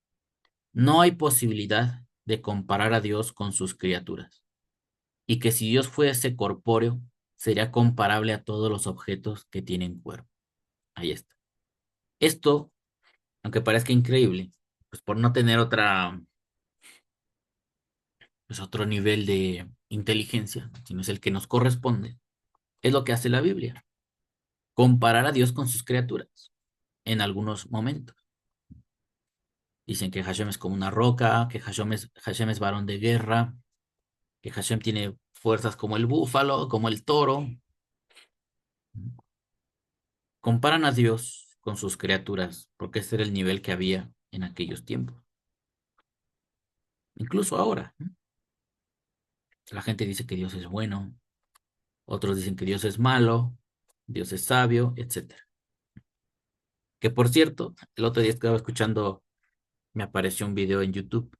Speaker 1: no hay posibilidad de comparar a Dios con sus criaturas, y que si Dios fuese corpóreo, sería comparable a todos los objetos que tienen cuerpo. Ahí está. Esto, aunque parezca increíble, pues por no tener pues otro nivel de inteligencia, sino es el que nos corresponde, es lo que hace la Biblia, comparar a Dios con sus criaturas en algunos momentos. Dicen que Hashem es como una roca, que Hashem es varón de guerra, que Hashem tiene fuerzas como el búfalo, como el toro. Comparan a Dios con sus criaturas, porque ese era el nivel que había en aquellos tiempos. Incluso ahora, ¿no? La gente dice que Dios es bueno, otros dicen que Dios es malo, Dios es sabio, etcétera. Que por cierto, el otro día estaba escuchando, me apareció un video en YouTube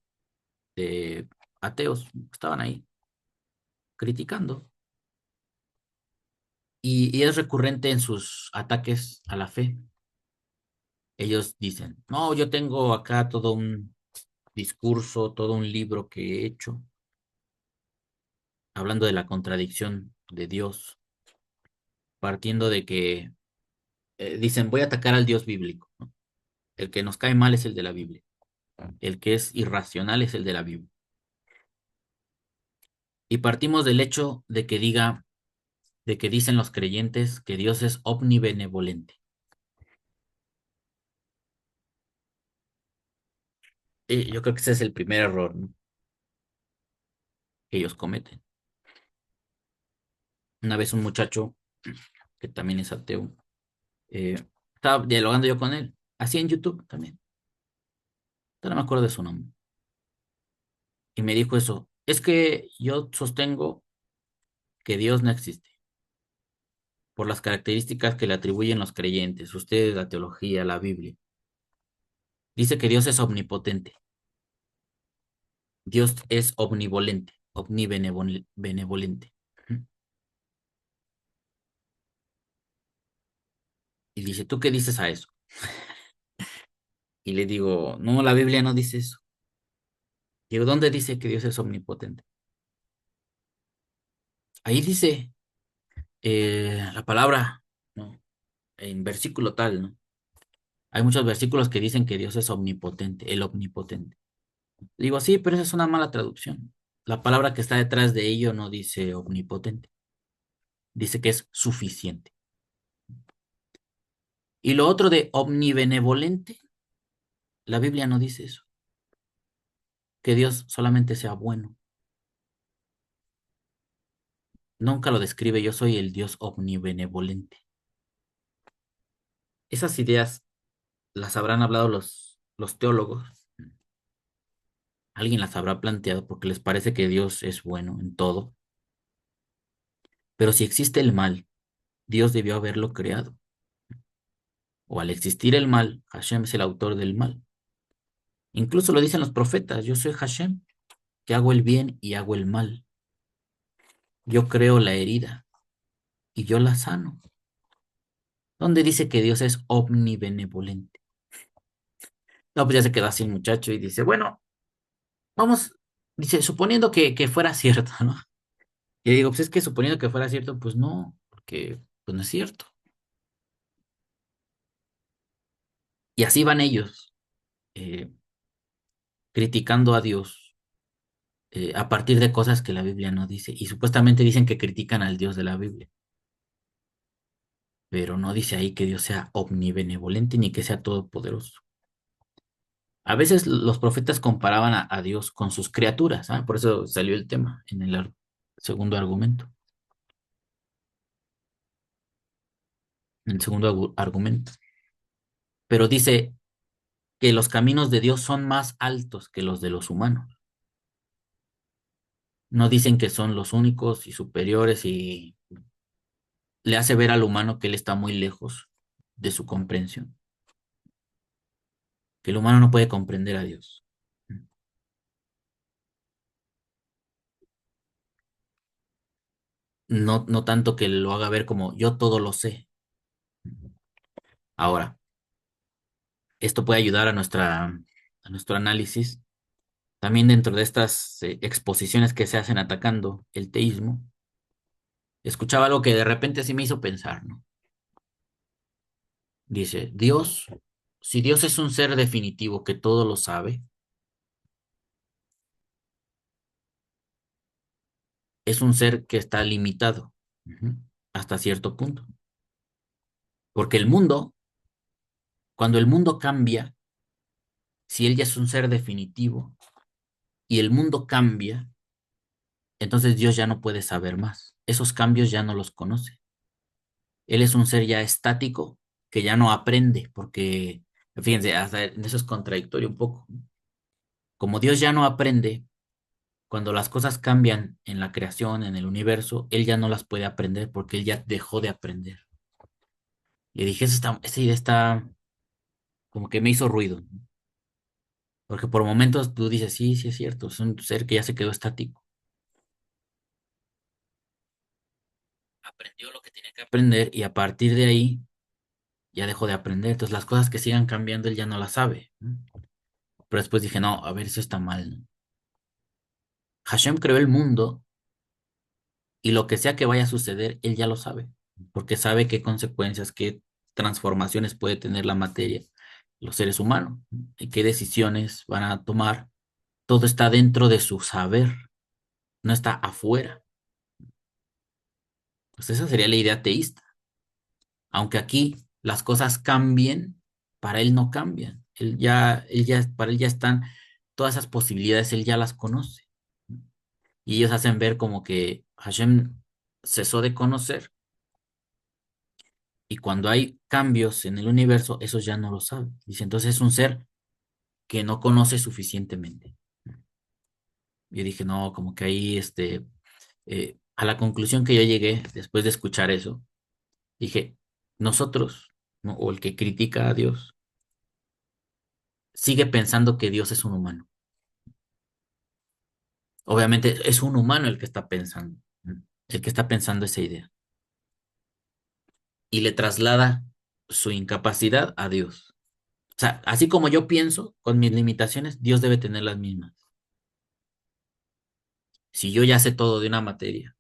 Speaker 1: de ateos que estaban ahí criticando. Y es recurrente en sus ataques a la fe. Ellos dicen, no, yo tengo acá todo un discurso, todo un libro que he hecho, hablando de la contradicción de Dios, partiendo de que dicen, voy a atacar al Dios bíblico, ¿no? El que nos cae mal es el de la Biblia, el que es irracional es el de la Biblia. Y partimos del hecho de que dicen los creyentes que Dios es omnibenevolente. Yo creo que ese es el primer error, ¿no?, que ellos cometen. Una vez un muchacho que también es ateo, estaba dialogando yo con él, así en YouTube también, pero no me acuerdo de su nombre, y me dijo eso, es que yo sostengo que Dios no existe por las características que le atribuyen los creyentes, ustedes, la teología, la Biblia. Dice que Dios es omnipotente, Dios es omnivolente, omnibenevolente. Y dice, ¿tú qué dices a eso? Y le digo, no, la Biblia no dice eso. Digo, ¿dónde dice que Dios es omnipotente? Ahí dice la palabra, ¿no?, en versículo tal, ¿no? Hay muchos versículos que dicen que Dios es omnipotente, el omnipotente. Digo, sí, pero esa es una mala traducción. La palabra que está detrás de ello no dice omnipotente, dice que es suficiente. Y lo otro de omnibenevolente, la Biblia no dice eso, que Dios solamente sea bueno. Nunca lo describe, yo soy el Dios omnibenevolente. Esas ideas las habrán hablado los teólogos, alguien las habrá planteado porque les parece que Dios es bueno en todo, pero si existe el mal, Dios debió haberlo creado. O al existir el mal, Hashem es el autor del mal. Incluso lo dicen los profetas, yo soy Hashem, que hago el bien y hago el mal. Yo creo la herida y yo la sano. ¿Dónde dice que Dios es omnibenevolente? No, pues ya se quedó así el muchacho y dice, bueno, vamos. dice, suponiendo que fuera cierto, ¿no? Y digo, pues es que suponiendo que fuera cierto, pues no, porque pues no es cierto. Y así van ellos, eh, criticando a Dios a partir de cosas que la Biblia no dice. Y supuestamente dicen que critican al Dios de la Biblia, pero no dice ahí que Dios sea omnibenevolente ni que sea todopoderoso. A veces los profetas comparaban a Dios con sus criaturas, ¿ah? Por eso salió el tema en el segundo argumento. El segundo argumento. Pero dice que los caminos de Dios son más altos que los de los humanos. No dicen que son los únicos y superiores y le hace ver al humano que él está muy lejos de su comprensión, que el humano no puede comprender a Dios. No, no tanto que lo haga ver como yo todo lo sé. Ahora, esto puede ayudar a nuestro análisis. También dentro de estas exposiciones que se hacen atacando el teísmo, escuchaba algo que de repente sí me hizo pensar, ¿no? Dice, Dios, si Dios es un ser definitivo que todo lo sabe, es un ser que está limitado, ujú, hasta cierto punto. Porque el mundo, cuando el mundo cambia, si él ya es un ser definitivo y el mundo cambia, entonces Dios ya no puede saber más. Esos cambios ya no los conoce. Él es un ser ya estático que ya no aprende, porque, fíjense, hasta en eso es contradictorio un poco. Como Dios ya no aprende, cuando las cosas cambian en la creación, en el universo, Él ya no las puede aprender porque Él ya dejó de aprender. Y dije, esa idea está como que me hizo ruido, ¿no? Porque por momentos tú dices, sí, sí es cierto, es un ser que ya se quedó estático. Aprendió lo que tenía que aprender y a partir de ahí ya dejó de aprender. Entonces las cosas que sigan cambiando él ya no las sabe, ¿no? Pero después dije, no, a ver, eso está mal, ¿no? Hashem creó el mundo y lo que sea que vaya a suceder, él ya lo sabe, porque sabe qué consecuencias, qué transformaciones puede tener la materia, los seres humanos, ¿no? Y qué decisiones van a tomar. Todo está dentro de su saber, no está afuera. Pues esa sería la idea teísta. Aunque aquí las cosas cambien, para él no cambian. Para él ya están todas esas posibilidades, él ya las conoce. Y ellos hacen ver como que Hashem cesó de conocer y cuando hay cambios en el universo, eso ya no lo sabe. Dice, entonces es un ser que no conoce suficientemente. Yo dije, no, como que ahí, a la conclusión que yo llegué después de escuchar eso, dije, nosotros, ¿no? O el que critica a Dios, sigue pensando que Dios es un humano. Obviamente es un humano el que está pensando, ¿no? El que está pensando esa idea. Y le traslada su incapacidad a Dios. O sea, así como yo pienso con mis limitaciones, Dios debe tener las mismas. Si yo ya sé todo de una materia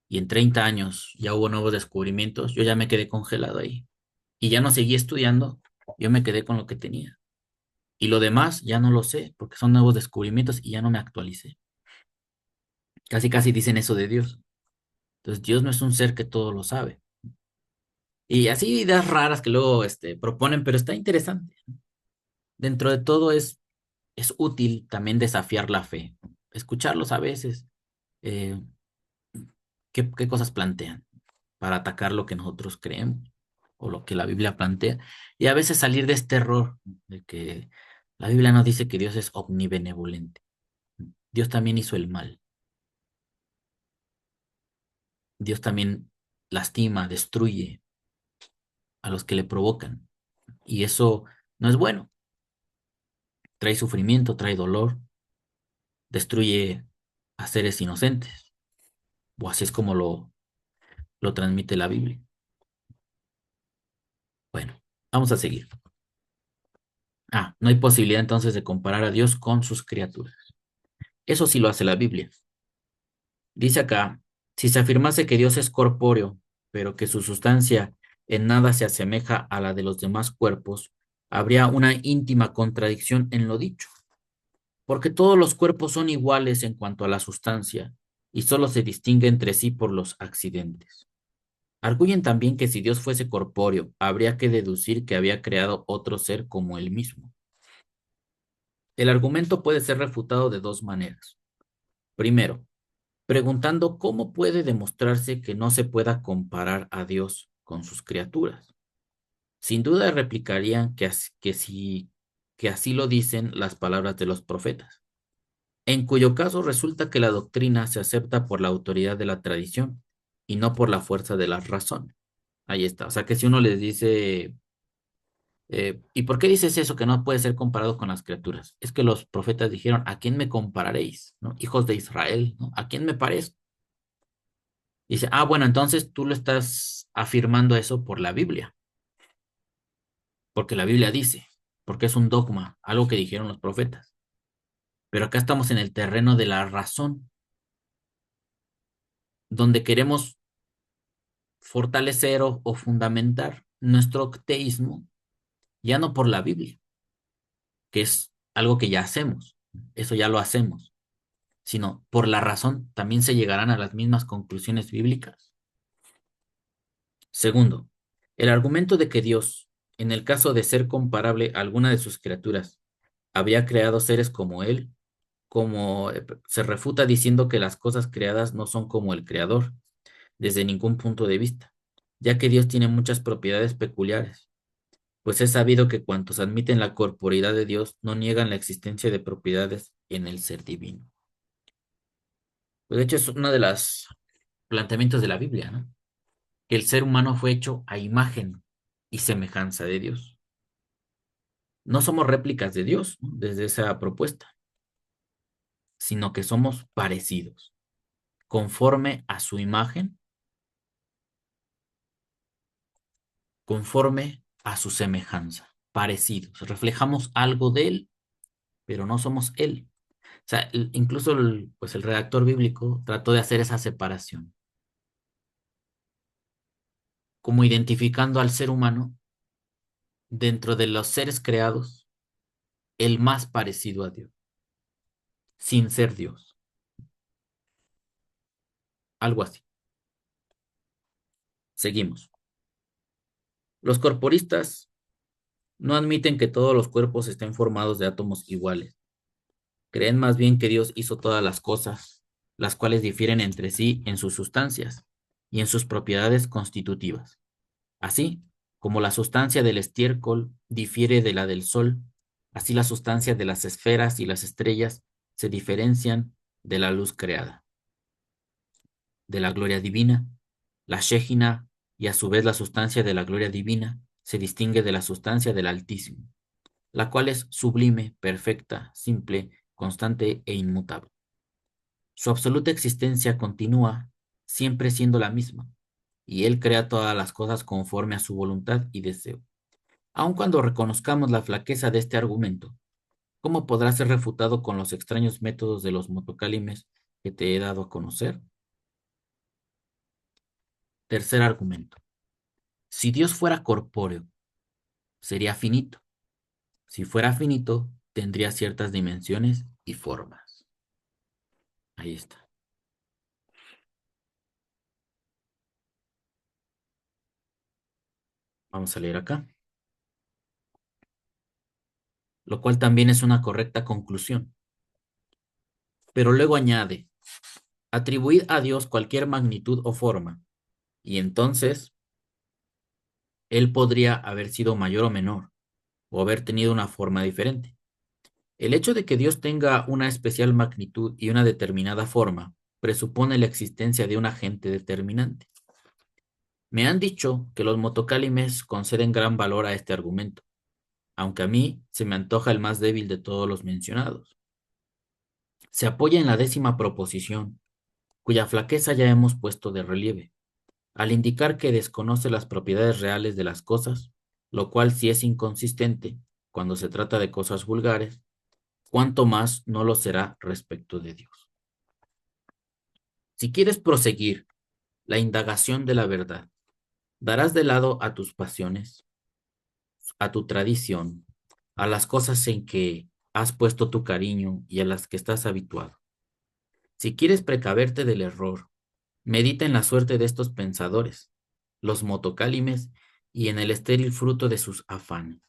Speaker 1: y en 30 años ya hubo nuevos descubrimientos, yo ya me quedé congelado ahí. Y ya no seguí estudiando, yo me quedé con lo que tenía. Y lo demás ya no lo sé, porque son nuevos descubrimientos y ya no me actualicé. Casi casi dicen eso de Dios. Entonces Dios no es un ser que todo lo sabe. Y así ideas raras que luego proponen, pero está interesante. Dentro de todo es útil también desafiar la fe, escucharlos a veces, eh, qué cosas plantean para atacar lo que nosotros creemos o lo que la Biblia plantea. Y a veces salir de este error de que la Biblia nos dice que Dios es omnibenevolente. Dios también hizo el mal. Dios también lastima, destruye a los que le provocan. Y eso no es bueno. Trae sufrimiento, trae dolor, destruye a seres inocentes. O así es como lo transmite la Biblia. Bueno, vamos a seguir. No hay posibilidad entonces de comparar a Dios con sus criaturas. Eso sí lo hace la Biblia. Dice acá, si se afirmase que Dios es corpóreo, pero que su sustancia en nada se asemeja a la de los demás cuerpos, habría una íntima contradicción en lo dicho, porque todos los cuerpos son iguales en cuanto a la sustancia y solo se distingue entre sí por los accidentes. Arguyen también que si Dios fuese corpóreo, habría que deducir que había creado otro ser como él mismo. El argumento puede ser refutado de dos maneras. Primero, preguntando cómo puede demostrarse que no se pueda comparar a Dios con sus criaturas. Sin duda replicarían que así lo dicen las palabras de los profetas, en cuyo caso resulta que la doctrina se acepta por la autoridad de la tradición y no por la fuerza de la razón. Ahí está. O sea que si uno les dice, ¿y por qué dices eso que no puede ser comparado con las criaturas? Es que los profetas dijeron, ¿a quién me compararéis? ¿No? Hijos de Israel, ¿no? ¿A quién me parezco? Dice, ah, bueno, entonces tú lo estás afirmando eso por la Biblia, porque la Biblia dice, porque es un dogma, algo que dijeron los profetas. Pero acá estamos en el terreno de la razón, donde queremos fortalecer o fundamentar nuestro teísmo, ya no por la Biblia, que es algo que ya hacemos, eso ya lo hacemos, sino por la razón también se llegarán a las mismas conclusiones bíblicas. Segundo, el argumento de que Dios, en el caso de ser comparable a alguna de sus criaturas, había creado seres como él, como se refuta diciendo que las cosas creadas no son como el creador, desde ningún punto de vista, ya que Dios tiene muchas propiedades peculiares, pues es sabido que cuantos admiten la corporeidad de Dios no niegan la existencia de propiedades en el ser divino. Pues de hecho es uno de los planteamientos de la Biblia, ¿no? Que el ser humano fue hecho a imagen y semejanza de Dios. No somos réplicas de Dios, ¿no? Desde esa propuesta, sino que somos parecidos, conforme a su imagen, conforme a su semejanza, parecidos. Reflejamos algo de Él, pero no somos Él. O sea, incluso pues el redactor bíblico trató de hacer esa separación, como identificando al ser humano dentro de los seres creados, el más parecido a Dios, sin ser Dios, algo así. Seguimos. Los corporistas no admiten que todos los cuerpos estén formados de átomos iguales. Creen más bien que Dios hizo todas las cosas, las cuales difieren entre sí en sus sustancias y en sus propiedades constitutivas. Así como la sustancia del estiércol difiere de la del Sol, así la sustancia de las esferas y las estrellas se diferencian de la luz creada, de la gloria divina. La Shejina, y a su vez la sustancia de la gloria divina, se distingue de la sustancia del Altísimo, la cual es sublime, perfecta, simple, constante e inmutable. Su absoluta existencia continúa, siempre siendo la misma, y Él crea todas las cosas conforme a su voluntad y deseo. Aun cuando reconozcamos la flaqueza de este argumento, ¿cómo podrá ser refutado con los extraños métodos de los motocálimes que te he dado a conocer? Tercer argumento. Si Dios fuera corpóreo, sería finito. Si fuera finito, tendría ciertas dimensiones y formas. Ahí está. Vamos a leer acá. Lo cual también es una correcta conclusión. Pero luego añade, atribuid a Dios cualquier magnitud o forma, y entonces Él podría haber sido mayor o menor, o haber tenido una forma diferente. El hecho de que Dios tenga una especial magnitud y una determinada forma presupone la existencia de un agente determinante. Me han dicho que los motocálimes conceden gran valor a este argumento, aunque a mí se me antoja el más débil de todos los mencionados. Se apoya en la 10ª proposición, cuya flaqueza ya hemos puesto de relieve, al indicar que desconoce las propiedades reales de las cosas, lo cual sí es inconsistente cuando se trata de cosas vulgares, cuánto más no lo será respecto de Dios. Si quieres proseguir la indagación de la verdad, darás de lado a tus pasiones, a tu tradición, a las cosas en que has puesto tu cariño y a las que estás habituado. Si quieres precaverte del error, medita en la suerte de estos pensadores, los motocálimes, y en el estéril fruto de sus afanes.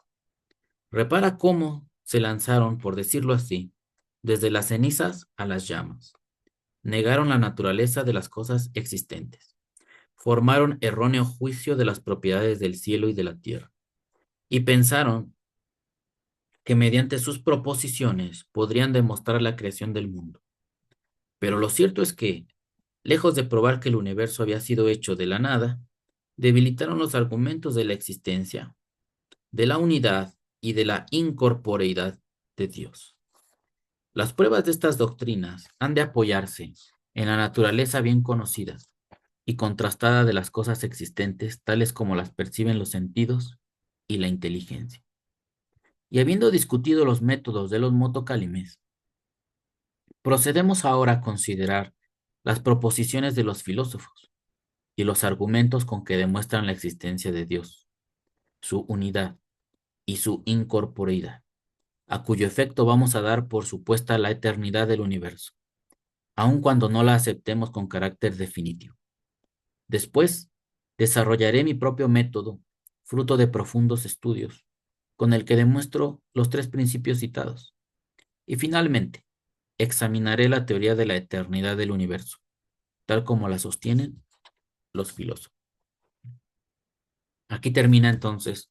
Speaker 1: Repara cómo se lanzaron, por decirlo así, desde las cenizas a las llamas. Negaron la naturaleza de las cosas existentes. Formaron erróneo juicio de las propiedades del cielo y de la tierra. Y pensaron que mediante sus proposiciones podrían demostrar la creación del mundo. Pero lo cierto es que, lejos de probar que el universo había sido hecho de la nada, debilitaron los argumentos de la existencia, de la unidad y de la incorporeidad de Dios. Las pruebas de estas doctrinas han de apoyarse en la naturaleza bien conocida y contrastada de las cosas existentes, tales como las perciben los sentidos y la inteligencia. Y habiendo discutido los métodos de los motocálimes, procedemos ahora a considerar las proposiciones de los filósofos y los argumentos con que demuestran la existencia de Dios, su unidad y su incorporeidad, a cuyo efecto vamos a dar por supuesta la eternidad del universo, aun cuando no la aceptemos con carácter definitivo. Después, desarrollaré mi propio método, fruto de profundos estudios, con el que demuestro los tres principios citados. Y finalmente, examinaré la teoría de la eternidad del universo, tal como la sostienen los filósofos. Aquí termina entonces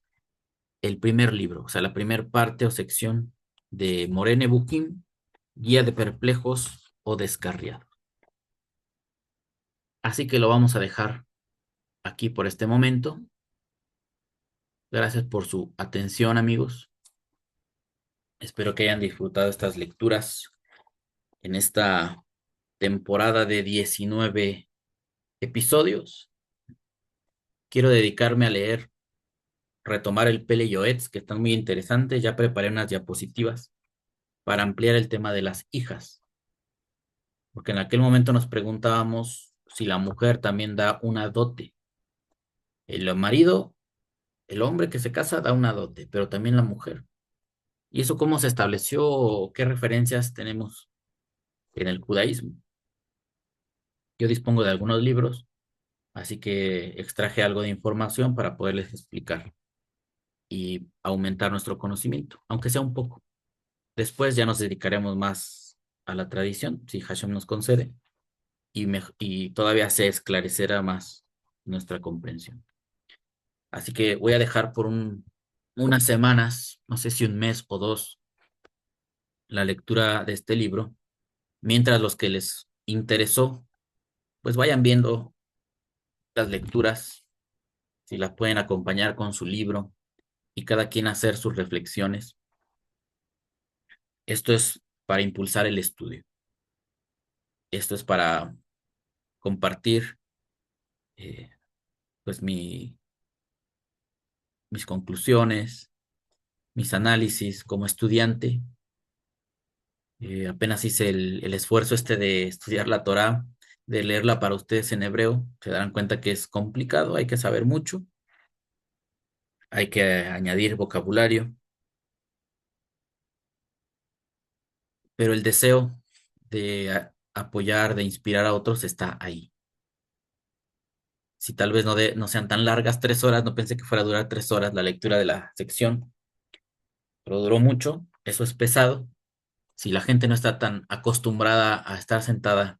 Speaker 1: el primer libro, o sea, la primera parte o sección de Morene Bukim, Guía de Perplejos o Descarriados. Así que lo vamos a dejar aquí por este momento. Gracias por su atención, amigos. Espero que hayan disfrutado estas lecturas en esta temporada de 19 episodios. Quiero dedicarme a leer, retomar el Pele Yoetz, que están muy interesantes. Ya preparé unas diapositivas para ampliar el tema de las hijas, porque en aquel momento nos preguntábamos si la mujer también da una dote. El marido, el hombre que se casa da una dote, pero también la mujer. ¿Y eso cómo se estableció? ¿Qué referencias tenemos en el judaísmo? Yo dispongo de algunos libros, así que extraje algo de información para poderles explicar y aumentar nuestro conocimiento, aunque sea un poco. Después ya nos dedicaremos más a la tradición, si Hashem nos concede, y todavía se esclarecerá más nuestra comprensión. Así que voy a dejar por unas semanas, no sé si un mes o dos, la lectura de este libro, mientras los que les interesó, pues vayan viendo las lecturas, si las pueden acompañar con su libro y cada quien hacer sus reflexiones. Esto es para impulsar el estudio. Esto es para compartir eh, pues mis conclusiones, mis análisis como estudiante. Apenas hice el esfuerzo este de estudiar la Torá, de leerla para ustedes en hebreo. Se darán cuenta que es complicado, hay que saber mucho, hay que añadir vocabulario, pero el deseo de apoyar, de inspirar a otros está ahí. Si tal vez no sean tan largas, 3 horas, no pensé que fuera a durar 3 horas la lectura de la sección, pero duró mucho, eso es pesado. Si la gente no está tan acostumbrada a estar sentada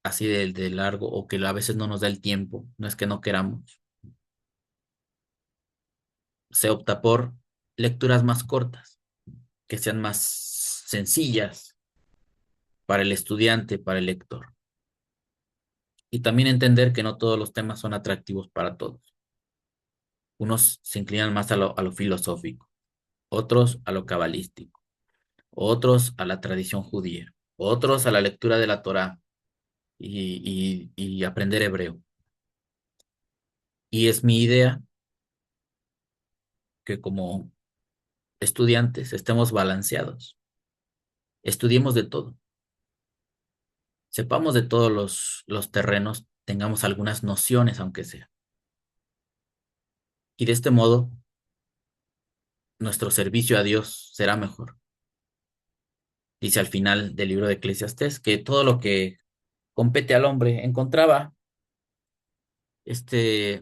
Speaker 1: así de largo o que a veces no nos da el tiempo, no es que no queramos, se opta por lecturas más cortas, que sean más sencillas para el estudiante, para el lector. Y también entender que no todos los temas son atractivos para todos. Unos se inclinan más a lo filosófico, otros a lo cabalístico, otros a la tradición judía, otros a la lectura de la Torá y aprender hebreo. Y es mi idea que como estudiantes estemos balanceados, Estudiemos de todo, sepamos de todos los terrenos, tengamos algunas nociones, aunque sea. Y de este modo, nuestro servicio a Dios será mejor. Dice al final del libro de Eclesiastés que todo lo que compete al hombre encontraba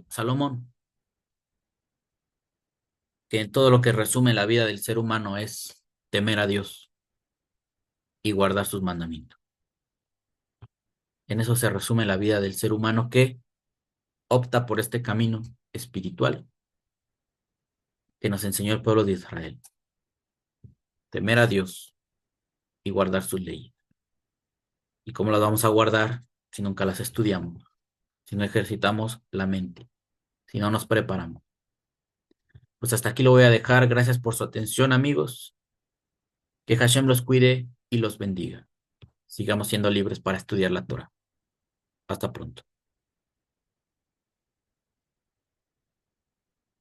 Speaker 1: Salomón, que todo lo que resume la vida del ser humano es temer a Dios y guardar sus mandamientos. En eso se resume la vida del ser humano que opta por este camino espiritual que nos enseñó el pueblo de Israel. Temer a Dios y guardar sus leyes. ¿Y cómo las vamos a guardar si nunca las estudiamos? Si no ejercitamos la mente, si no nos preparamos. Pues hasta aquí lo voy a dejar. Gracias por su atención, amigos. Que Hashem los cuide y los bendiga. Sigamos siendo libres para estudiar la Torah. Hasta pronto.